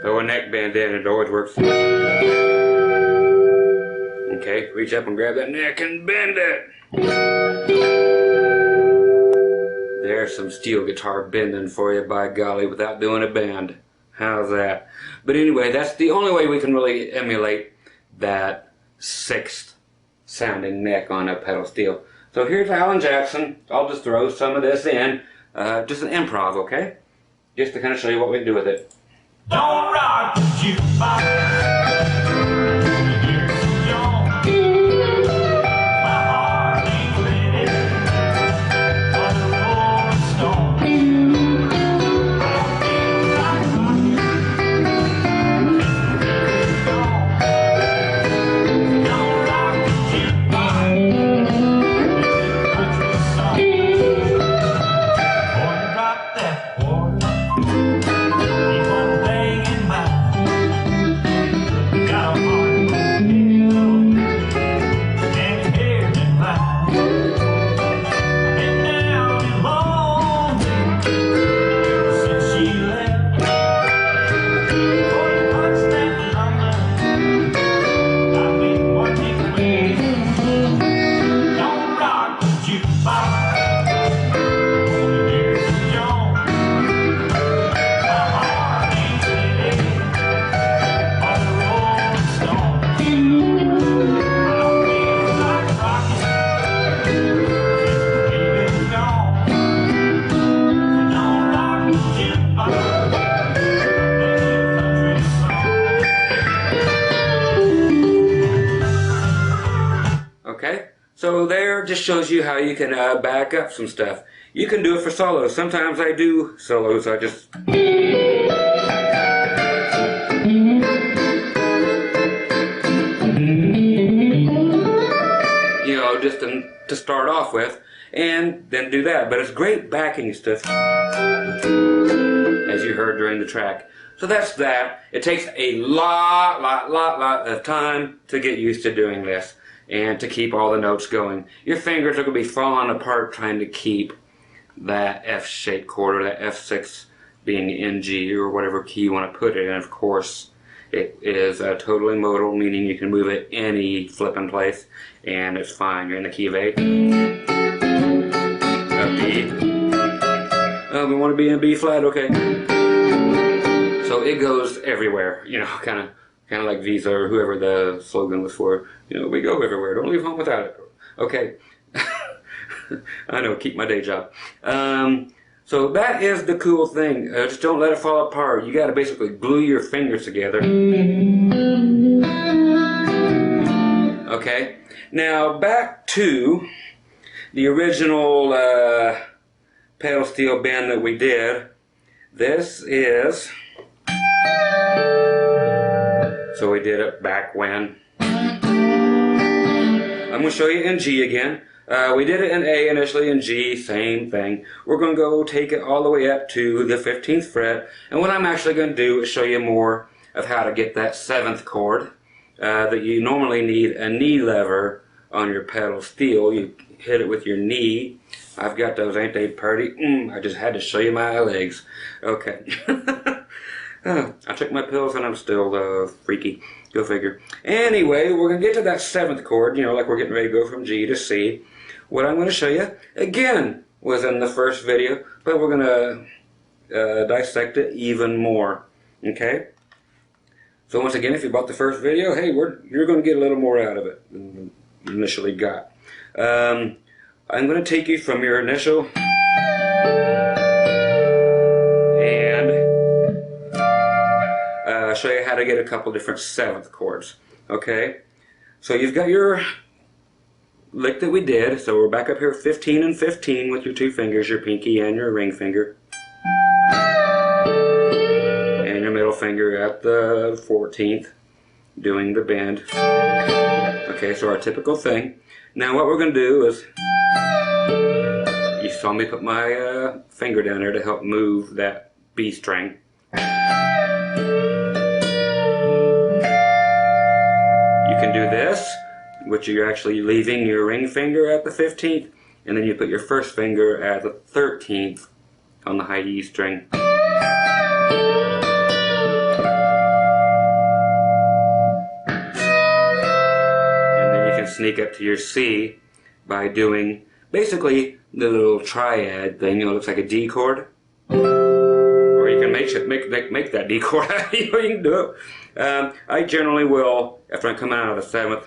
Throw a neck bend in, it always works. Okay, reach up and grab that neck and bend it. There's some steel guitar bending for you, by golly, without doing a bend. How's that? But anyway, that's the only way we can really emulate that 6th sounding neck on a pedal steel. So here's Alan Jackson. I'll just throw some of this in, just an improv, okay? Just to kind of show you what we can do with it. Don't rock the jukebox. So there just shows you how you can back up some stuff. You can do it for solos. Sometimes I do solos. I just... you know, just to start off with, and then do that. But it's great backing stuff, as you heard during the track. So that's that. It takes a lot of time to get used to doing this. and to keep all the notes going. Your fingers are going to be falling apart trying to keep that F-shaped chord, or that F6 being in G, or whatever key you want to put it in. Of course, it is totally modal, meaning you can move it any flipping place, and it's fine. You're in the key of A. B. We want to be in B flat, okay. So it goes everywhere, you know, kind of like Visa or whoever the slogan was for. You know, we go everywhere. Don't leave home without it. Okay. I know, keep my day job. So that is the cool thing. Just don't let it fall apart. You got to basically glue your fingers together. Okay. Now back to the original pedal steel bend that we did. This is, so we did it back when. I'm going to show you in G again. We did it in A initially, in G, same thing. We're going to go take it all the way up to the 15th fret, and what I'm actually going to do is show you more of how to get that 7th chord. That you normally need a knee lever on your pedal steel. You hit it with your knee. I've got those, ain't they pretty? I just had to show you my legs. Okay. I took my pills and I'm still freaky. Go figure. Anyway, we're going to get to that 7th chord, you know, like we're getting ready to go from G to C. What I'm going to show you, again, was in the first video, but we're going to dissect it even more. Okay? So once again, if you bought the first video, hey, you're going to get a little more out of it than you initially got. I'm going to take you from your initial and show you how to get a couple different 7th chords. Okay? So you've got your lick that we did. So we're back up here 15 and 15 with your two fingers, your pinky and your ring finger. And your middle finger at the 14th, doing the bend. Okay, so our typical thing. Now what we're going to do is, you saw me put my finger down there to help move that B string. You can do this, which you're actually leaving your ring finger at the 15th, and then you put your first finger at the 13th on the high E string. Sneak up to your C by doing basically the little triad thing. You know, it looks like a D chord, or you can make that D chord. You know, you can do it. I generally will, after I'm coming out of the 7th,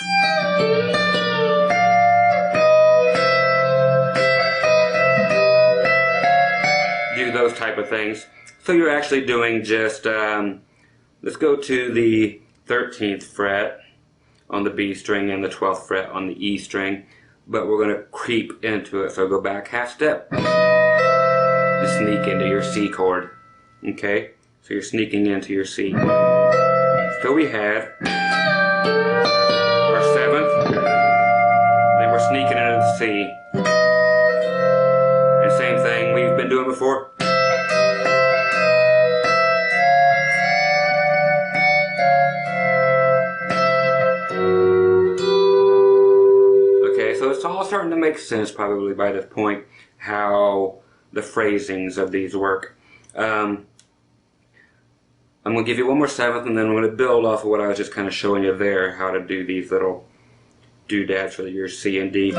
do those type of things. So you're actually doing just let's go to the 13th fret on the B string and the 12th fret on the E string, but we're going to creep into it. So go back half step to sneak into your C chord. Okay, so you're sneaking into your C. So we have our 7th, then we're sneaking into the C. And same thing we've been doing before. So it's all starting to make sense probably by this point, how the phrasings of these work. I'm going to give you one more 7th, and then I'm going to build off of what I was just kind of showing you there, how to do these little doodads for your C and D.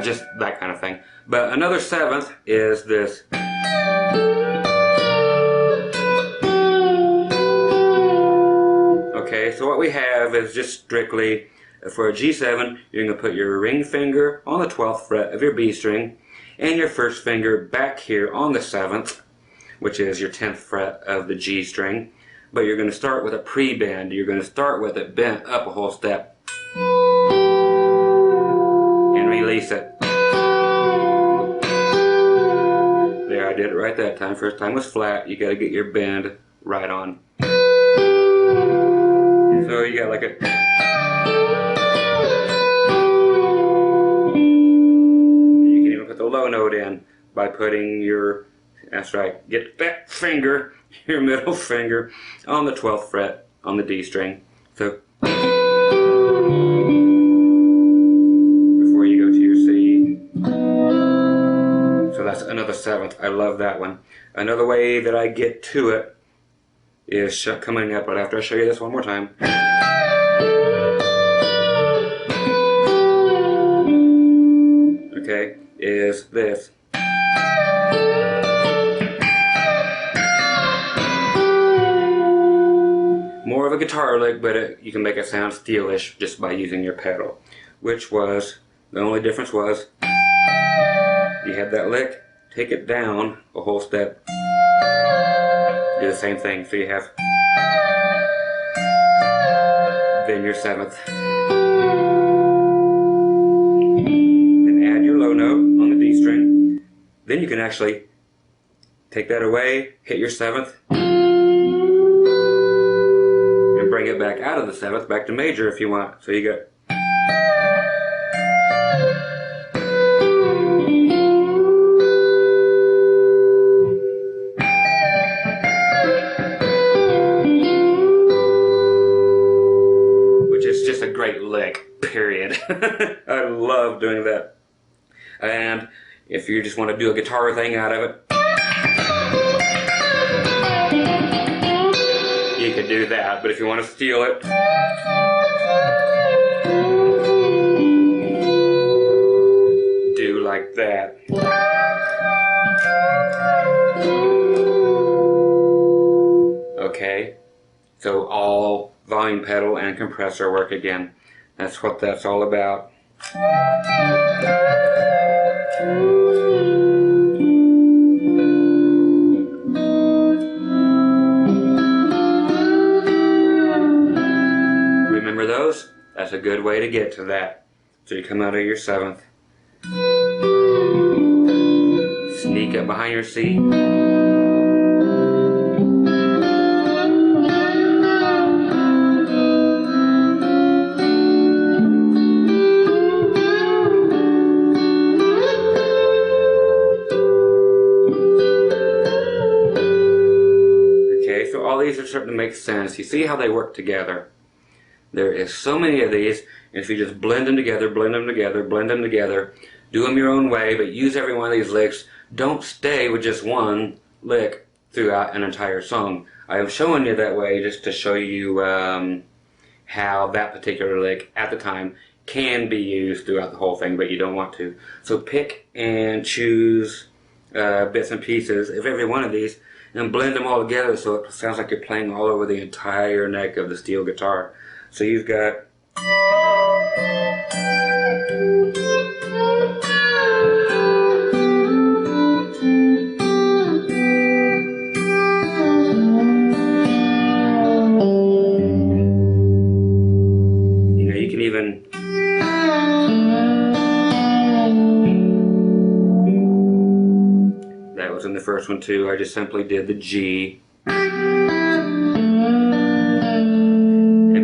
Just that kind of thing. But another 7th is this. Okay, so what we have is just strictly, for a G7, you're going to put your ring finger on the 12th fret of your B string, and your first finger back here on the 7th, which is your 10th fret of the G string. But you're going to start with a pre-bend. You're going to start with it bent up a whole step. And release it. There, I did it right that time. First time was flat. You got to get your bend right on. So you got like a... You can even put the low note in by putting your... That's right. Get that finger your middle finger on the 12th fret on the D string. So before you go to your C. So that's another 7th. I love that one. Another way that I get to it is coming up right after I show you this one more time. Okay, is this. More of a guitar lick, but you can make it sound steelish just by using your pedal. Which was, the only difference was, you had that lick, take it down a whole step, do the same thing. So you have, then your 7th. Then add your low note on the D string. Then you can actually take that away, hit your 7th, and bring it back out of the 7th, back to major if you want. So you got, which is just a great lick, period. I love doing that. And if you just want to do a guitar thing out of it, you could do that. But if you want to steal it, do like that. Okay, so all volume pedal and compressor work again. That's what that's all about. Remember those? That's a good way to get to that. So you come out of your 7th, sneak up behind your C, okay, so all these are starting to make sense. You see how they work together. There is so many of these, and if you just blend them together, blend them together, blend them together, do them your own way, but use every one of these licks. Don't stay with just one lick throughout an entire song. I am showing you that way just to show you how that particular lick at the time can be used throughout the whole thing, but you don't want to. So pick and choose bits and pieces of every one of these and blend them all together so it sounds like you're playing all over the entire neck of the steel guitar. So you've got you can even that was in the first one too. I just simply did the G.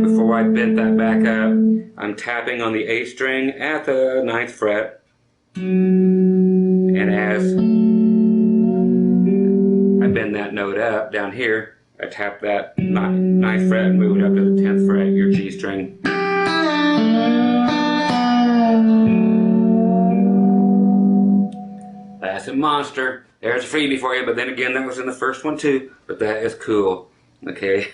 Before I bent that back up, I'm tapping on the A string at the 9th fret, and as I bend that note up down here, I tap that 9th fret and move it up to the 10th fret, your G string. That's a monster. There's a freebie for you, but then again, that was in the first one too, but that is cool. Okay,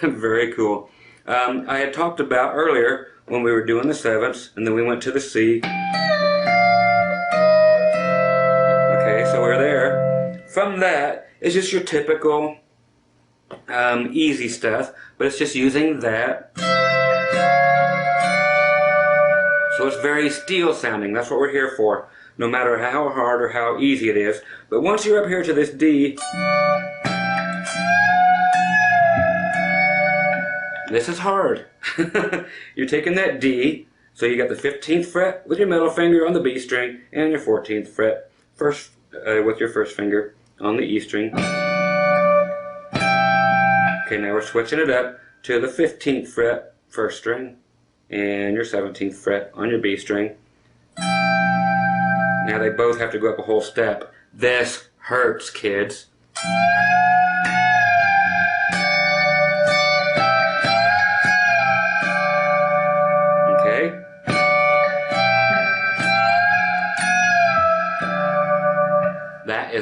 very cool. I had talked about earlier when we were doing the 7ths, and then we went to the C. Okay, so we're there. From that, it's just your typical easy stuff, but it's just using that. So it's very steel sounding. That's what we're here for, no matter how hard or how easy it is. But once you're up here to this D, this is hard. You're taking that D, so you got the 15th fret with your middle finger on the B string, and your 14th fret with your first finger on the E string. Okay, now we're switching it up to the 15th fret, first string, and your 17th fret on your B string. Now they both have to go up a whole step. This hurts, kids.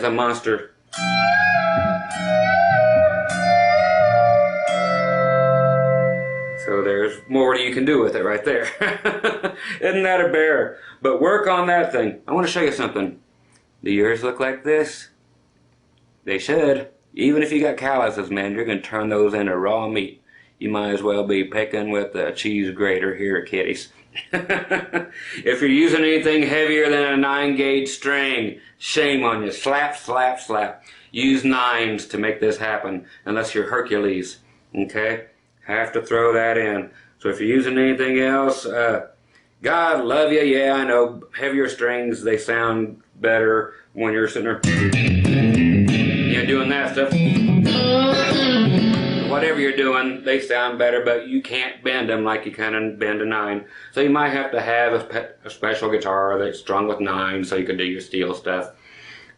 is a monster. So there's more you can do with it right there. Isn't that a bear? But work on that thing. I want to show you something. Do yours look like this? They should. Even if you got calluses, man, you're going to turn those into raw meat. You might as well be picking with a cheese grater here at Kitty's. If you're using anything heavier than a 9-gauge string, shame on you. Slap, slap, slap. Use 9s to make this happen, unless you're Hercules. Okay? Have to throw that in. So if you're using anything else, God love you. Yeah, I know heavier strings, they sound better when you're sitting there, doing that stuff. Whatever you're doing, they sound better, but you can't bend them like you can bend a 9. So you might have to have a special guitar that's strung with 9 so you can do your steel stuff.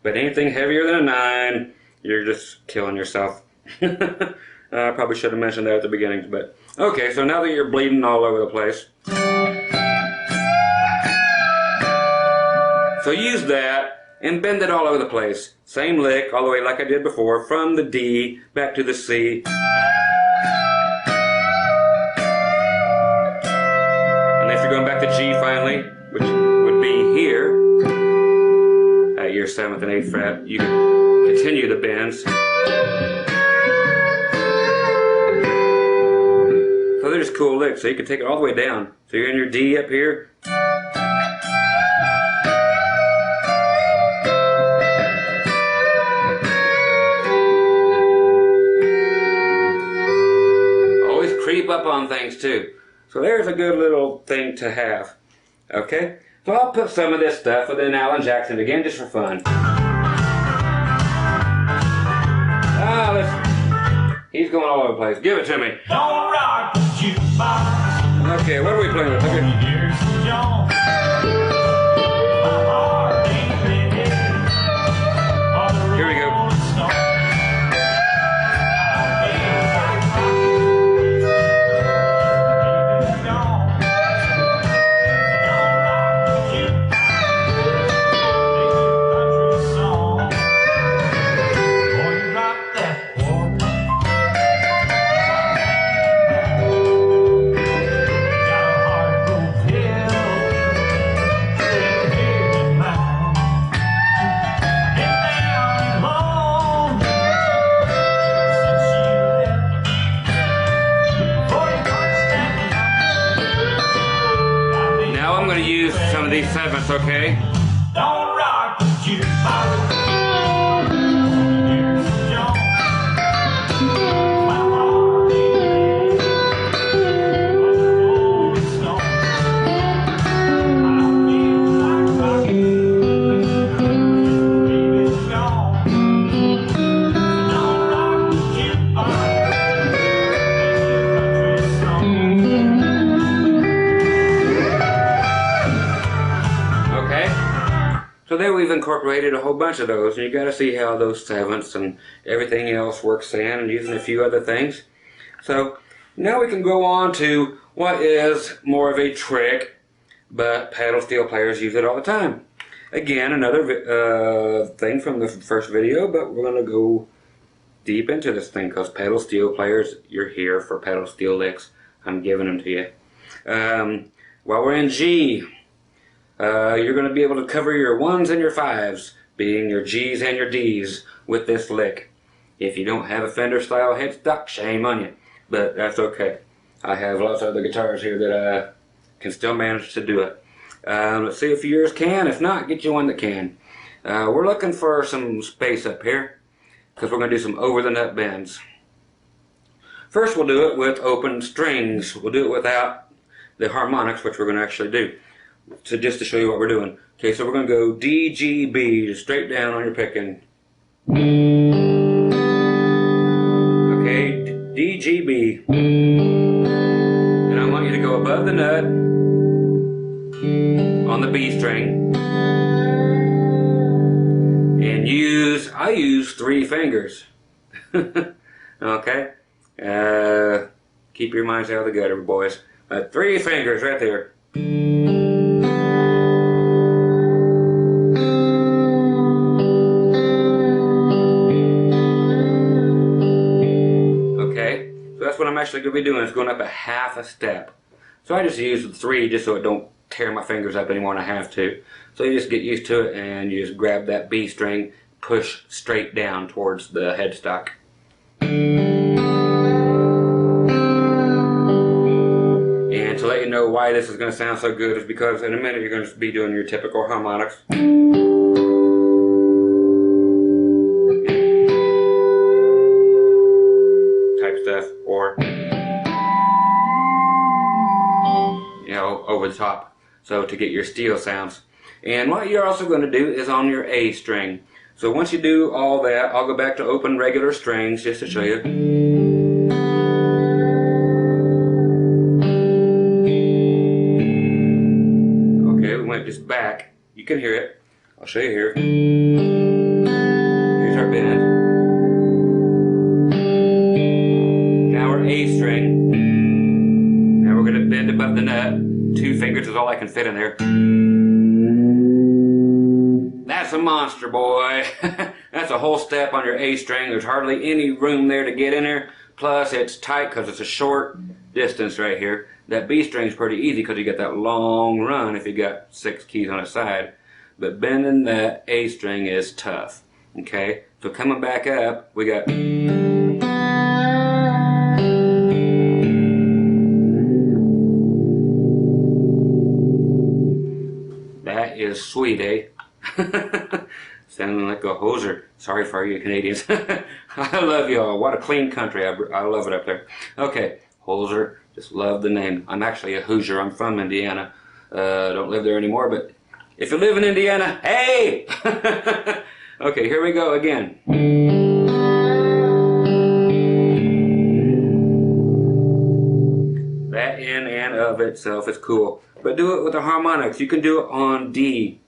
But anything heavier than a 9, you're just killing yourself. I probably should have mentioned that at the beginning, but okay, so now that you're bleeding all over the place, so use that and bend it all over the place. Same lick, all the way like I did before, from the D back to the C. And if you're going back to G finally, which would be here, at your 7th and 8th fret, you can continue the bends. So they're just cool licks, so you can take it all the way down. So you're in your D up here. Always creep up on things too. So there's a good little thing to have. Okay? So I'll put some of this stuff within Alan Jackson again just for fun. He's going all over the place. Give it to me. Don't rock the jukebox. Okay, what are we playing with? Okay. Here's John. My heart ain't ready for the Here we go. Rolling Stone. I feel like rocking. Baby's gone. Don't rock the jukebox. Play your country song. Boy, you drop that chord. Some of these 7ths, okay? Don't rock the jukebox. Here's John. My heart ain't ready for the Rolling Stone. I feel like rocking. Baby's gone. Don't rock the jukebox. Play your country song. So there we've incorporated a whole bunch of those, and you got to see how those 7ths and everything else works in, and using a few other things. So now we can go on to what is more of a trick, but pedal steel players use it all the time. Again, another thing from the first video, but we're going to go deep into this thing because pedal steel players, you're here for pedal steel licks. I'm giving them to you. While we're in G, you're going to be able to cover your 1s and your 5s, being your Gs and your Ds, with this lick. If you don't have a Fender style headstock, shame on you, but that's okay. I have lots of other guitars here that can still manage to do it. Let's see if yours can. If not, get you one that can. We're looking for some space up here because we're going to do some over the nut bends. First we'll do it with open strings. We'll do it without the harmonics, which we're going to actually do. So just to show you what we're doing. Okay, so we're going to go D, G, B, just straight down on your picking. Okay, D, G, B. And I want you to go above the nut on the B string. And I use 3 fingers. Okay? Keep your minds out of the gutter, boys. 3 fingers right there. actually going to be doing is going up a half a step. So I just use the 3 just so it don't tear my fingers up anymore than I have to. So you just get used to it and you just grab that B string, push straight down towards the headstock. And to let you know why this is going to sound so good is because in a minute you're going to be doing your typical harmonics. Type stuff, or over the top, so to get your steel sounds. And what you're also going to do is on your A string. So once you do all that, I'll go back to open regular strings just to show you. Okay, we went just back. You can hear it. I'll show you here. Here's our bend. Now we're A string. Now we're going to bend above the nut. 2 fingers is all I can fit in there. That's a monster, boy. That's a whole step on your A string. There's hardly any room there to get in there. Plus, it's tight because it's a short distance right here. That B string is pretty easy because you get that long run if you got 6 keys on a side. But bending that A string is tough. Okay? So coming back up, we got... That is sweet, eh? Sounding like a hoser. Sorry for you Canadians. I love y'all. What a clean country. I love it up there. Okay, hoser. Just love the name. I'm actually a Hoosier. I'm from Indiana. Don't live there anymore, but if you live in Indiana, hey! Okay, here we go again. That in and of itself is cool. But do it with the harmonics. You can do it on D.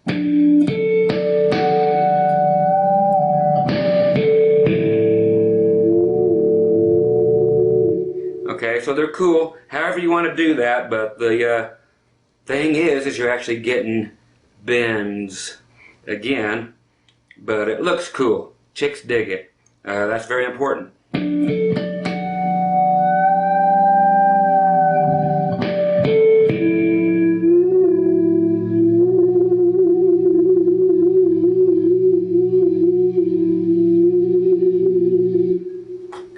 Okay, so they're cool, however you want to do that, but the thing is you're actually getting bends again, but it looks cool. Chicks dig it. That's very important.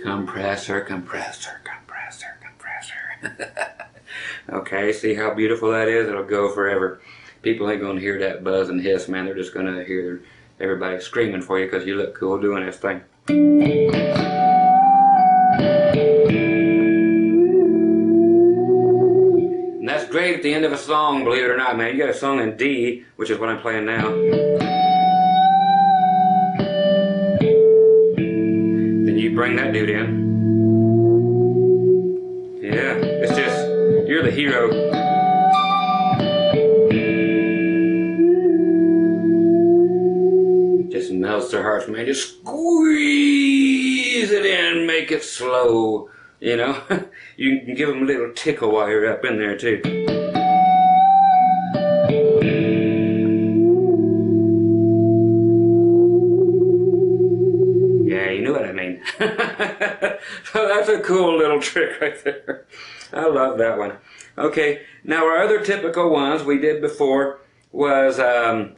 Compressor, compressor, compressor, compressor. Okay, see how beautiful that is? It'll go forever. People ain't gonna hear that buzz and hiss, man. They're just gonna hear everybody screaming for you because you look cool doing this thing. And that's great at the end of a song, believe it or not, man. You got a song in D, which is what I'm playing now. Then you bring that dude in. Yeah, it's just, you're the hero. Just melts their hearts, man. Just squeeze it in, make it slow. You know, you can give them a little tickle while you're up in there too. Yeah, you know what I mean. So that's a cool little trick right there. I love that one. Okay, now our other typical ones we did before was those,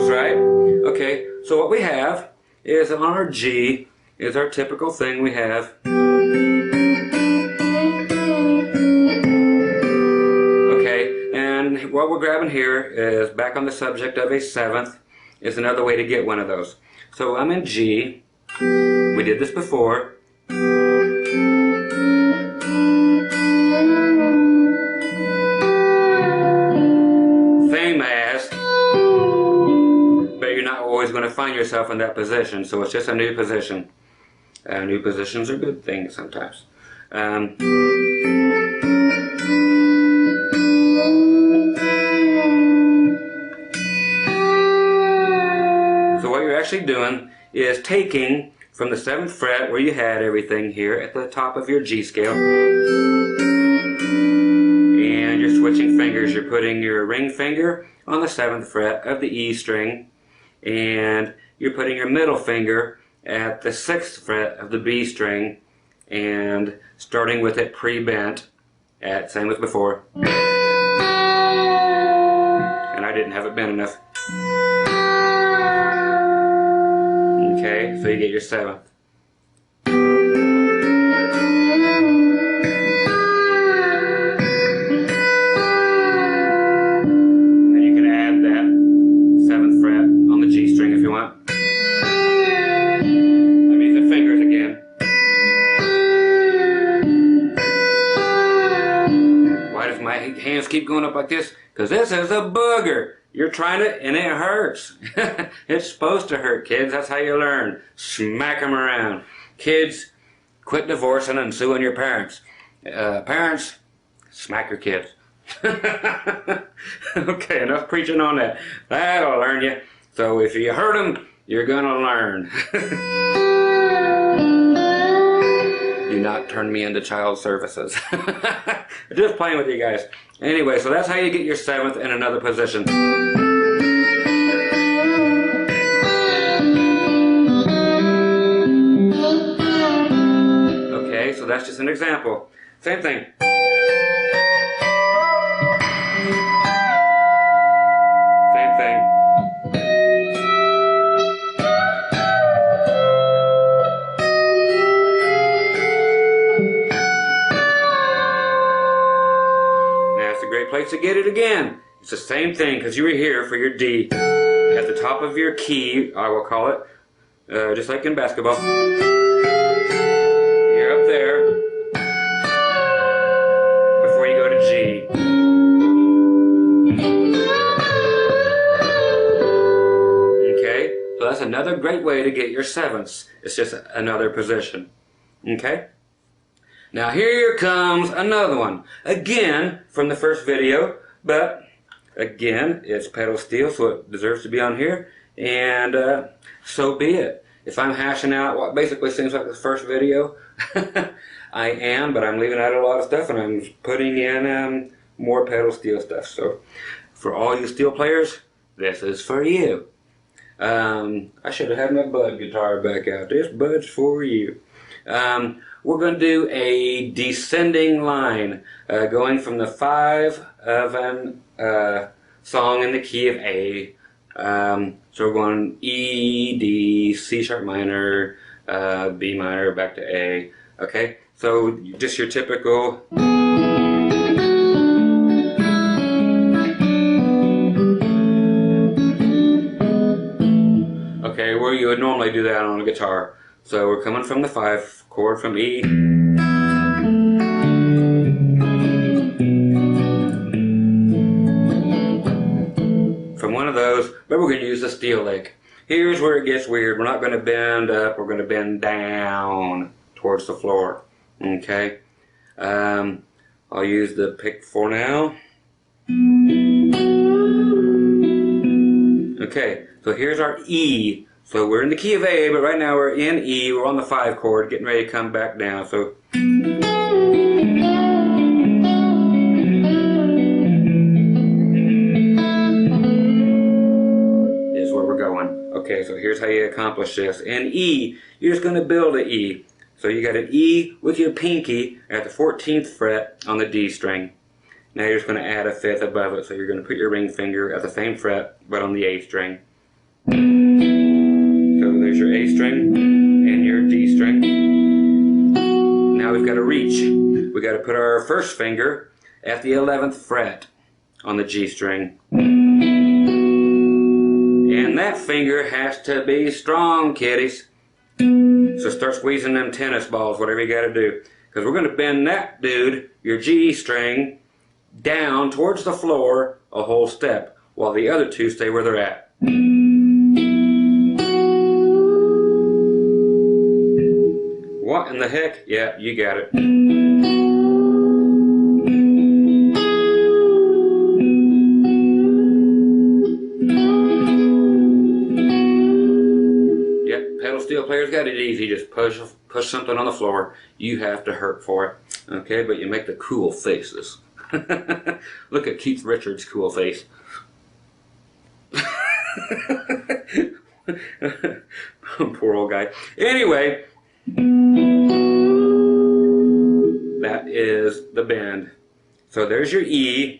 right? Okay, so what we have is on our G is our typical thing we have. Okay, and what we're grabbing here is back on the subject of a seventh is another way to get one of those. So I'm in G. We did this before. Same as, but you're not always going to find yourself in that position, so it's just a new position. New positions are good things sometimes. So what you're actually doing is taking from the 7th fret where you had everything here at the top of your G scale, and you're switching fingers. You're putting your ring finger on the 7th fret of the E string, and you're putting your middle finger at the 6th fret of the B string and starting with it pre-bent at, same as before. And I didn't have it bent enough. Okay, so you get your 7th. And you can add that 7th fret on the G string if you want. That means the fingers again. Why does my hands keep going up like this? Because this is a booger. You're trying to, and it hurts. It's supposed to hurt, kids. That's how you learn. Smack them around. Kids, quit divorcing and suing your parents. Parents, smack your kids. Okay, enough preaching on that. That'll learn you. So if you hurt them, you're gonna learn. Do not turn me into child services. Just playing with you guys. Anyway, so that's how you get your 7th in another position. Okay, so that's just an example. Same thing. Same thing. Place to get it again. It's the same thing because you were here for your D at the top of your key, I will call it, just like in basketball. You're up there before you go to G. Okay, so that's another great way to get your 7ths. It's just another position. Okay. Now here comes another one, again from the first video, but again it's pedal steel, so it deserves to be on here, and so be it. If I'm hashing out what basically seems like the first video, I am, but I'm leaving out a lot of stuff and I'm putting in more pedal steel stuff. So for all you steel players, this is for you. I should have had my Bud guitar back out. This Bud's for you. We're going to do a descending line, going from the 5 of an song in the key of A. So we're going E, D, C sharp minor, B minor, back to A. Okay, so just your typical. Okay, where you would normally do that on a guitar. So we're coming from the 5 chord from E. From one of those, but we're going to use the steel lick. Here's where it gets weird. We're not going to bend up, we're going to bend down towards the floor. Okay? I'll use the pick for now. Okay, so here's our E. So we're in the key of A, but right now we're in E, we're on the 5 chord, getting ready to come back down. So is where we're going. Okay, so here's how you accomplish this. In E, you're just going to build an E. So you got an E with your pinky at the 14th fret on the D string. Now you're just going to add a 5th above it, so you're going to put your ring finger at the same fret, but on the A string. So there's your A string and your D string. Now we've got to reach. We've got to put our first finger at the 11th fret on the G string. And that finger has to be strong, kiddies. So start squeezing them tennis balls, whatever you got to do. Because we're going to bend that dude, your G string, down towards the floor a whole step, while the other two stay where they're at. What in the heck? Yeah, you got it. Yep, pedal steel players got it easy. Just push something on the floor. You have to hurt for it. Okay, but you make the cool faces. Look at Keith Richards' cool face. Poor old guy. Anyway, that is the bend. So there's your E.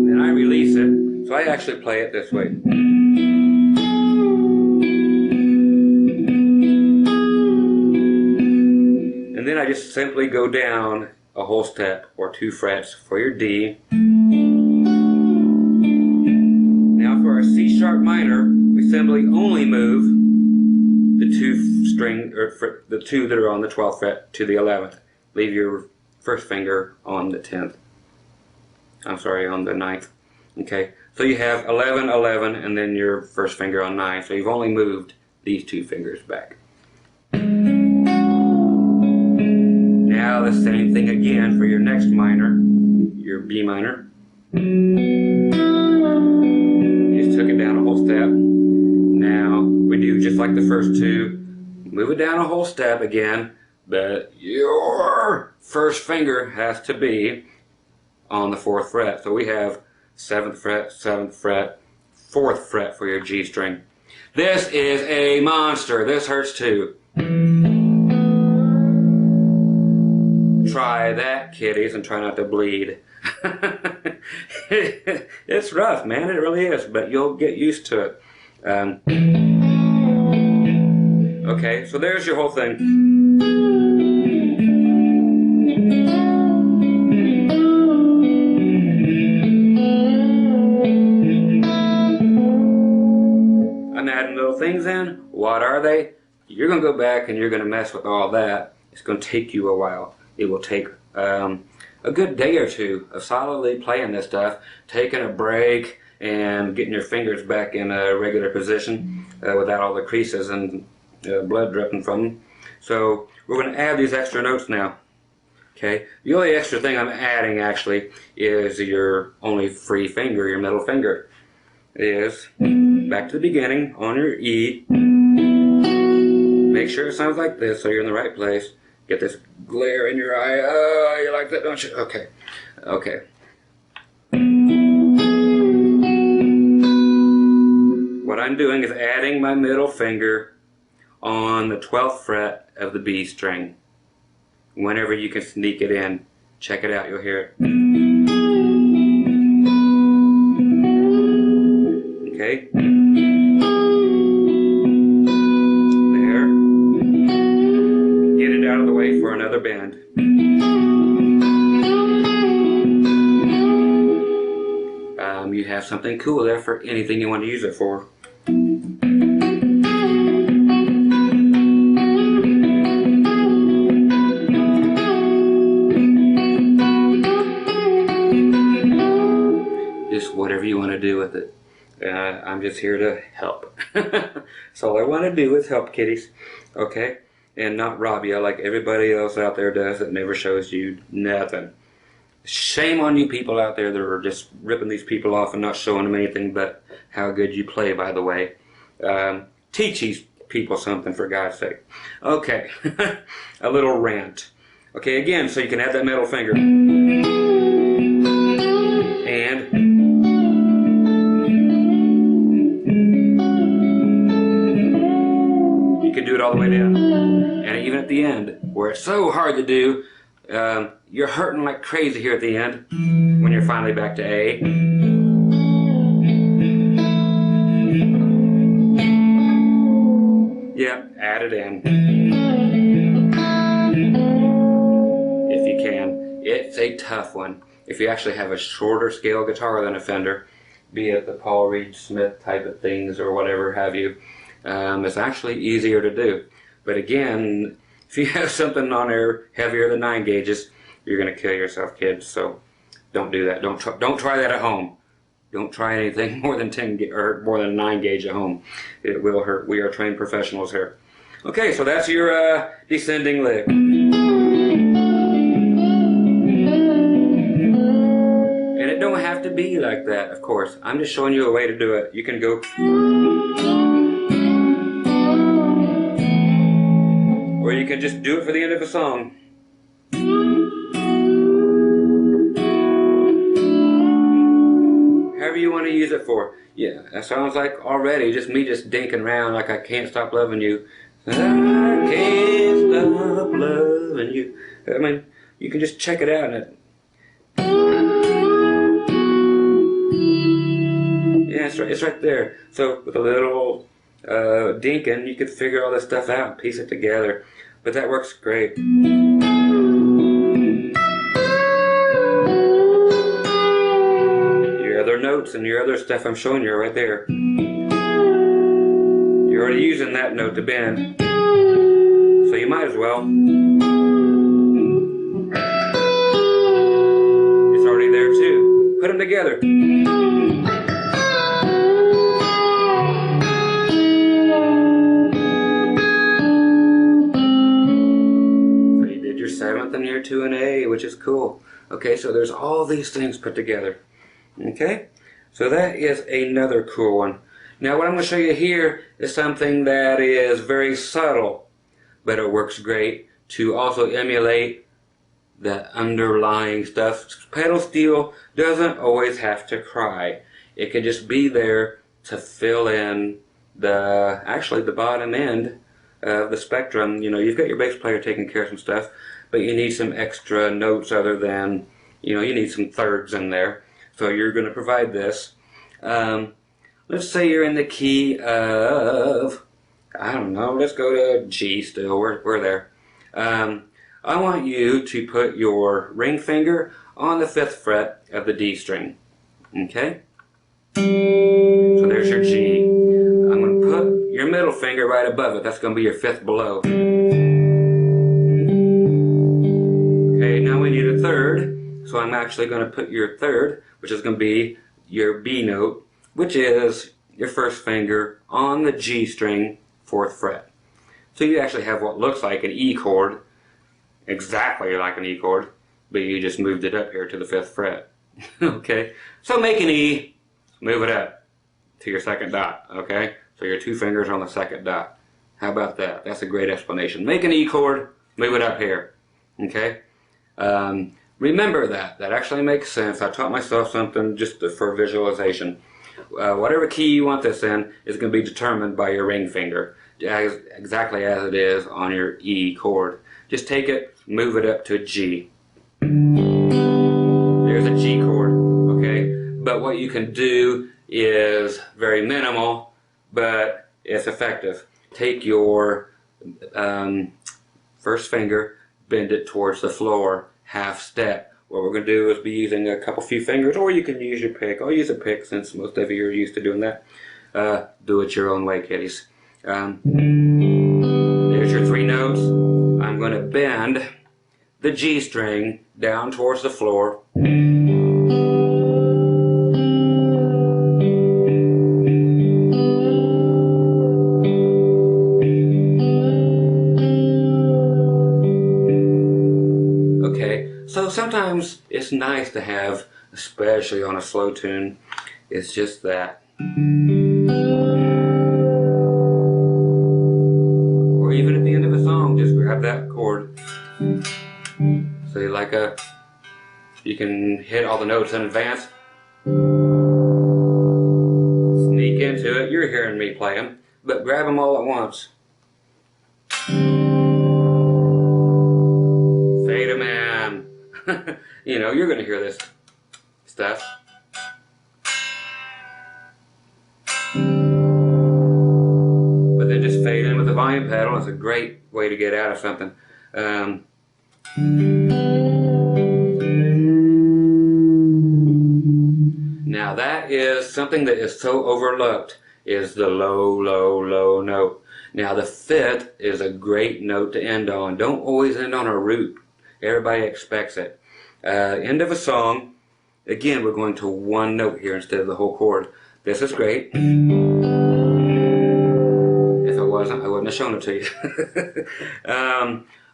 Then I release it. So I actually play it this way. And then I just simply go down a whole step or 2 frets for your D. Now for our C sharp minor, we simply only move the 2 string, or the 2 that are on the 12th fret to the 11th. Leave your first finger on the 10th. I'm sorry, on the 9th. Okay, so you have 11, 11, and then your first finger on 9. So you've only moved these 2 fingers back. Now the same thing again for your next minor, your B minor. You just took it down a whole step. Now we do just like the first 2. Move it down a whole step again, but your first finger has to be on the 4th fret. So we have 7th fret, 7th fret, 4th fret for your G string. This is a monster. This hurts too. Try that, kiddies, and try not to bleed. It's rough, man. It really is, but you'll get used to it. Okay, so there's your whole thing. I'm adding little things in. What are they? You're going to go back and you're going to mess with all that. It's going to take you a while. It will take a good day or 2 of solidly playing this stuff, taking a break, and getting your fingers back in a regular position without all the creases and blood dripping from them. So we're going to add these extra notes now. Okay, the only extra thing I'm adding actually is your only free finger, your middle finger. Is back to the beginning on your E. Make sure it sounds like this so you're in the right place. Get this glare in your eye. Oh, you like that, don't you? Okay. Okay. What I'm doing is adding my middle finger on the 12th fret of the B string. Whenever you can sneak it in, check it out, you'll hear it. Okay? There. Get it out of the way for another bend. You have something cool there for anything you want to use it for. Just whatever you want to do with it. I'm just here to help. That's all I want to do is help, kiddies. Okay? And not rob you like everybody else out there does that never shows you nothing. Shame on you people out there that are just ripping these people off and not showing them anything but how good you play, by the way. Teach these people something, for God's sake. Okay, a little rant. Okay, again, so you can add that middle finger. And you can do it all the way down. And even at the end, where it's so hard to do, you're hurting like crazy here at the end when you're finally back to A. Yep, add it in. If you can. It's a tough one. If you actually have a shorter scale guitar than a Fender, be it the Paul Reed Smith type of things or whatever have you, it's actually easier to do. But again, if you have something on there heavier than 9 gauges, you're going to kill yourself, kids. So don't do that. Don't try that at home. Don't try anything more than 10 or more than 9 gauge at home. It will hurt. We are trained professionals here. Okay, so that's your descending lick. And it don't have to be like that, of course. I'm just showing you a way to do it. You can go. Or you can just do it for the end of a song. However you want to use it for. Yeah, that sounds like already just me just dinking around like I can't stop loving you. I can't stop loving you. I mean, you can just check it out. Yeah, it's right there. So with a little dinking, you could figure all this stuff out and piece it together. But that works great. Your other notes and your other stuff I'm showing you are right there. You're already using that note to bend, so you might as well. It's already there too. Put them together. So you did your 7th and your 2 and A, which is cool. Okay, so there's all these things put together. Okay, so that is another cool one. Now what I'm going to show you here is something that is very subtle, but it works great to also emulate the underlying stuff. Pedal steel doesn't always have to cry. It can just be there to fill in actually the bottom end of the spectrum. You know, you've got your bass player taking care of some stuff, but you need some extra notes other than, you need some thirds in there. So you're going to provide this. Let's say you're in the key of, I don't know, let's go to G still, we're there. I want you to put your ring finger on the 5th fret of the D string. Okay? So there's your G. I'm going to put your middle finger right above it. That's going to be your 5th below. Okay, now we need a 3rd. So I'm actually going to put your 3rd, which is going to be your B note, which is your 1st finger on the G string, 4th fret. So you actually have what looks like an E chord, exactly like an E chord, but you just moved it up here to the 5th fret. Okay, so make an E, move it up to your 2nd dot. Okay, so your 2 fingers on the 2nd dot. How about that? That's a great explanation. Make an E chord, move it up here. Okay, remember that actually makes sense. I taught myself something just for visualization. Whatever key you want this in is going to be determined by your ring finger, exactly as it is on your E chord. Just take it, move it up to G. There's a G chord, okay? But what you can do is very minimal, but it's effective. Take your 1st finger, bend it towards the floor, half step. What we're going to do is be using a few fingers, or you can use your pick. I'll use a pick since most of you are used to doing that. Do it your own way, kiddies. There's your 3 notes. I'm going to bend the G string down towards the floor. Okay, so sometimes it's nice to have, especially on a slow tune, it's just that. Or even at the end of a song, just grab that chord. So you can hit all the notes in advance. Sneak into it. You're hearing me play them, but grab them all at once. Fade them in. You're going to hear this stuff. But then just fade in with the volume pedal. It's a great way to get out of something. Now that is something that is so overlooked, is the low, low, low note. Now the 5th is a great note to end on. Don't always end on a root. Everybody expects it. End of a song, again we're going to 1 note here instead of the whole chord. This is great. If it wasn't, I wouldn't have shown it to you.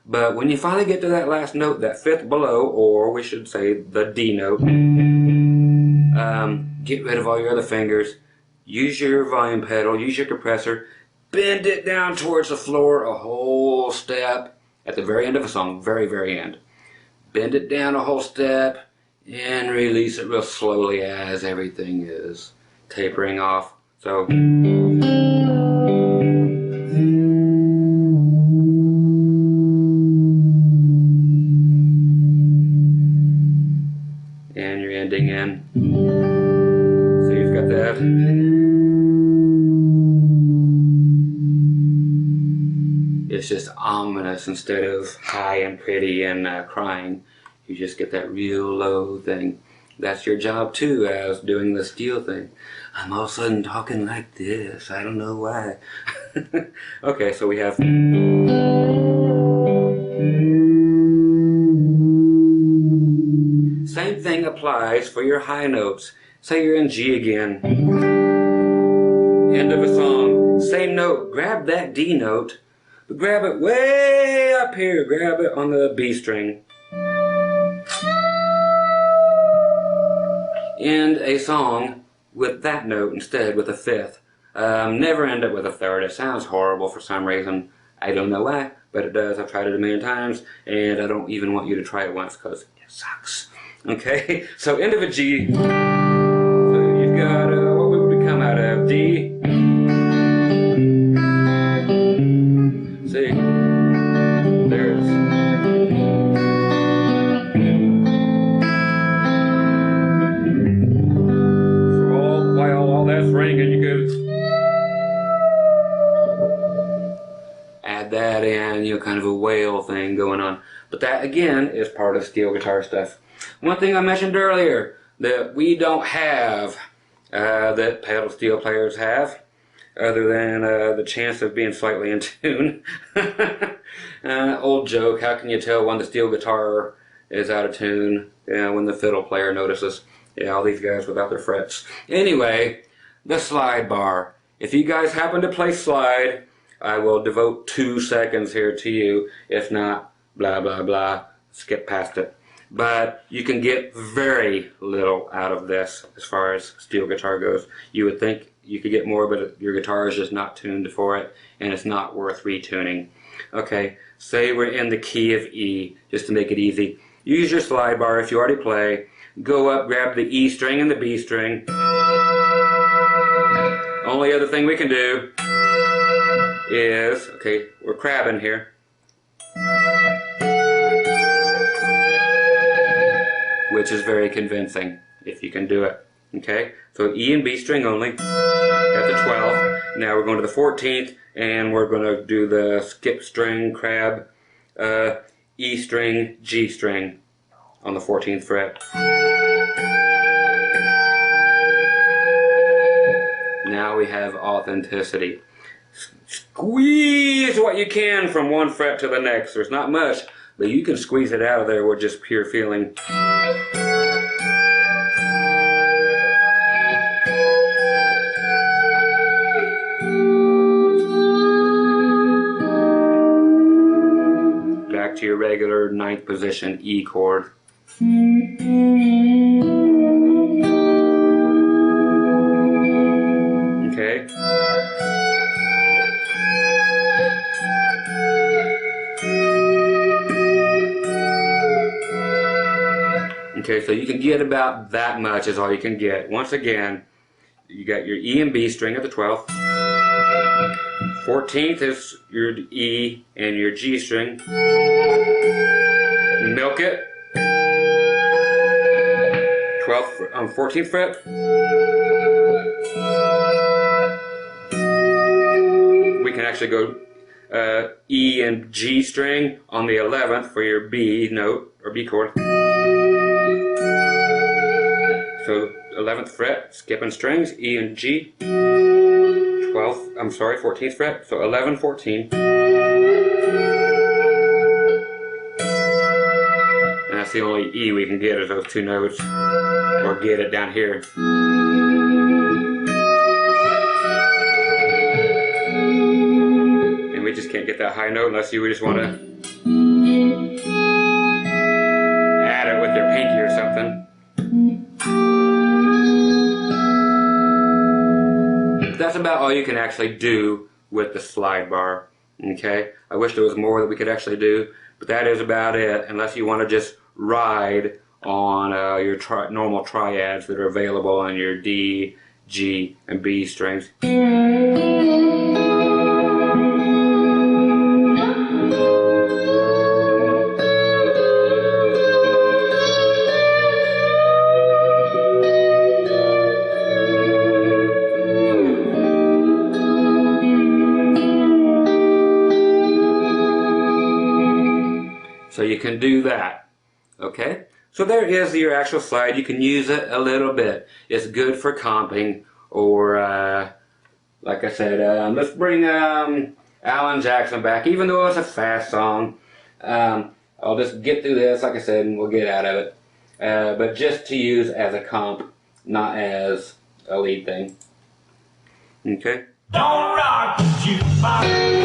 But when you finally get to that last note, that 5th below, or we should say the D note, get rid of all your other fingers, use your volume pedal, use your compressor, bend it down towards the floor a whole step at the very end of a song, very, very end. Bend it down a whole step and release it real slowly as everything is tapering off. So and you're ending in. So you've got that. It's just ominous instead of high and pretty and crying. You just get that real low thing. That's your job too, as doing the steel thing. I'm all of a sudden talking like this. I don't know why. Okay, so we have. Same thing applies for your high notes. Say you're in G again. End of a song. Same note. Grab that D note, but grab it way up here. Grab it on the B string. End a song with that note instead, with a fifth. Never end up with a third. It sounds horrible for some reason. I don't know why, but it does. I've tried it a million times, and I don't even want you to try it once because it sucks. Okay, so end of a G. So you've got, what would we come out of? D. See, there's. So while all that's ringing, you could add that in, you know, kind of a wail thing going on. But that, again, is part of steel guitar stuff. One thing I mentioned earlier that we don't have, that pedal steel players have, other than the chance of being slightly in tune. Old joke, how can you tell when the steel guitar is out of tune? Yeah, when the fiddle player notices. Yeah, all these guys without their frets. Anyway, the slide bar. If you guys happen to play slide, I will devote 2 seconds here to you. If not, blah, blah, blah. Skip past it. But you can get very little out of this as far as steel guitar goes. You would think you could get more, but your guitar is just not tuned for it, and it's not worth retuning. Okay, say we're in the key of E, just to make it easy. Use your slide bar if you already play. Go up, grab the E string and the B string. Only other thing we can do is, okay, we're crabbing here. Which is very convincing if you can do it. Okay, so E and B string only at the 12th. Now we're going to the 14th, and we're going to do the skip string, crab, E string, G string on the 14th fret. Now we have authenticity. Squeeze what you can from one fret to the next. There's not much, but you can squeeze it out of there with just pure feeling. Back to your regular 9th position E chord. Okay. Okay, so you can get about that much is all you can get. Once again, you got your E and B string at the 12th. 14th is your E and your G string. Milk it. 12th, 14th fret. We can actually go E and G string on the 11th for your B note or B chord. So 11th fret, skipping strings, E and G. 14th fret, so 11, 14. And that's the only E we can get is those two notes, or get it down here. And we just can't get that high note unless you just want to add it with your pinky or something. That's about all you can actually do with the slide bar. Okay, I wish there was more that we could actually do, but that is about it, unless you want to just ride on your normal triads that are available on your D, G, and B strings. So you can do that, okay? So there is your actual slide. You can use it a little bit. It's good for comping, or like I said, let's bring Alan Jackson back. Even though it's a fast song, I'll just get through this, like I said, and we'll get out of it. But just to use as a comp, not as a lead thing. Okay? Don't rock the jukebox.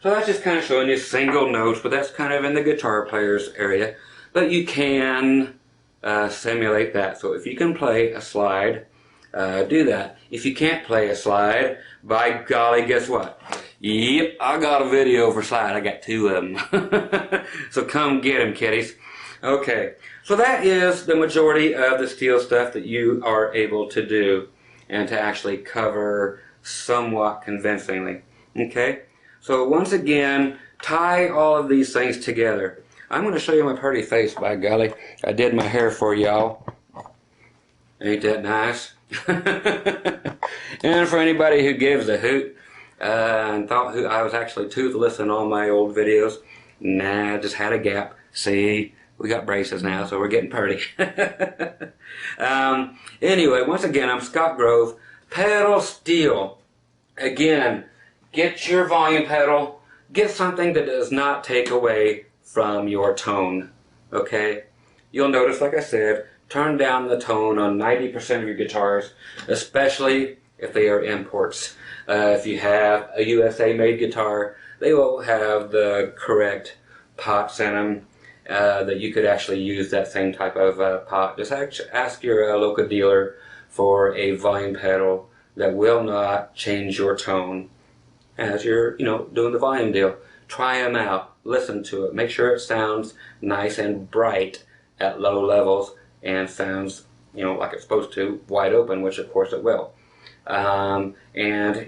So that's just kind of showing you single notes, but that's kind of in the guitar player's area. But you can simulate that. So if you can play a slide, do that. If you can't play a slide, by golly, guess what? Yep, I got a video for slide. I got 2 of them. So come get them, kiddies. Okay, so that is the majority of the steel stuff that you are able to do and to actually cover somewhat convincingly. Okay, so once again, tie all of these things together. I'm going to show you my pretty face, by golly. I did my hair for y'all. Ain't that nice? And for anybody who gives a hoot and thought I was actually toothless in all my old videos, nah, I just had a gap. See, we got braces now, so we're getting pretty. Anyway, once again, I'm Scott Grove. Pedal steel. Again, get your volume pedal. Get something that does not take away from your tone. Okay? You'll notice, like I said, turn down the tone on 90% of your guitars, especially if they are imports. If you have a USA-made guitar, they will have the correct pots in them that you could actually use that same type of pot. Just ask your local dealer for a volume pedal that will not change your tone as you're, doing the volume deal. Try them out. Listen to it. Make sure it sounds nice and bright at low levels and sounds, like it's supposed to, wide open, which of course it will. And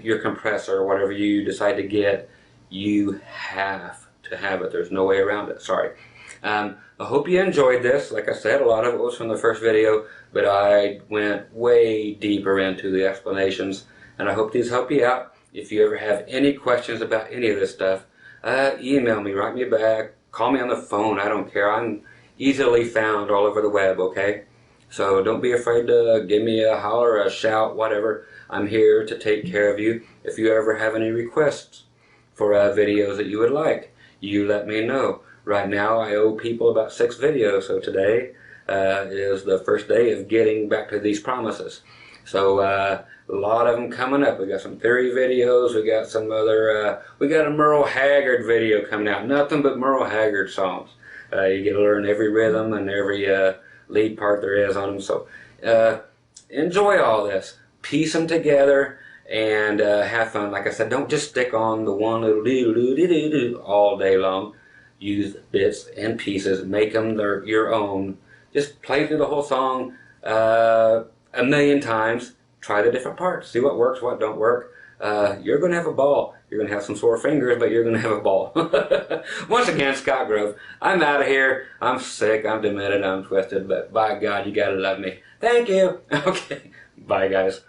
your compressor, whatever you decide to get, you have to have it. There's no way around it. Sorry. I hope you enjoyed this. Like I said, a lot of it was from the first video, but I went way deeper into the explanations, and I hope these help you out. If you ever have any questions about any of this stuff, email me, write me back, call me on the phone. I don't care. I'm easily found all over the web, okay? So don't be afraid to give me a holler, a shout, whatever. I'm here to take care of you. If you ever have any requests for videos that you would like, you let me know. Right now I owe people about 6 videos, so today is the first day of getting back to these promises. So a lot of them coming up. We got some theory videos, we got some other, we got a Merle Haggard video coming out. Nothing but Merle Haggard songs. You get to learn every rhythm and every lead part there is on them. So enjoy all this. Piece them together and have fun. Like I said, don't just stick on the one little doo-doo-doo-doo-doo all day long. Use bits and pieces. Make them your own Just play through the whole song a million times. Try the different parts. See what works, what don't work. You're going to have a ball. You're going to have some sore fingers, but you're going to have a ball. Once again, Scott Grove. I'm out of here. I'm sick. I'm demented. I'm twisted. But by God, you got to love me. Thank you. Okay. Bye, guys.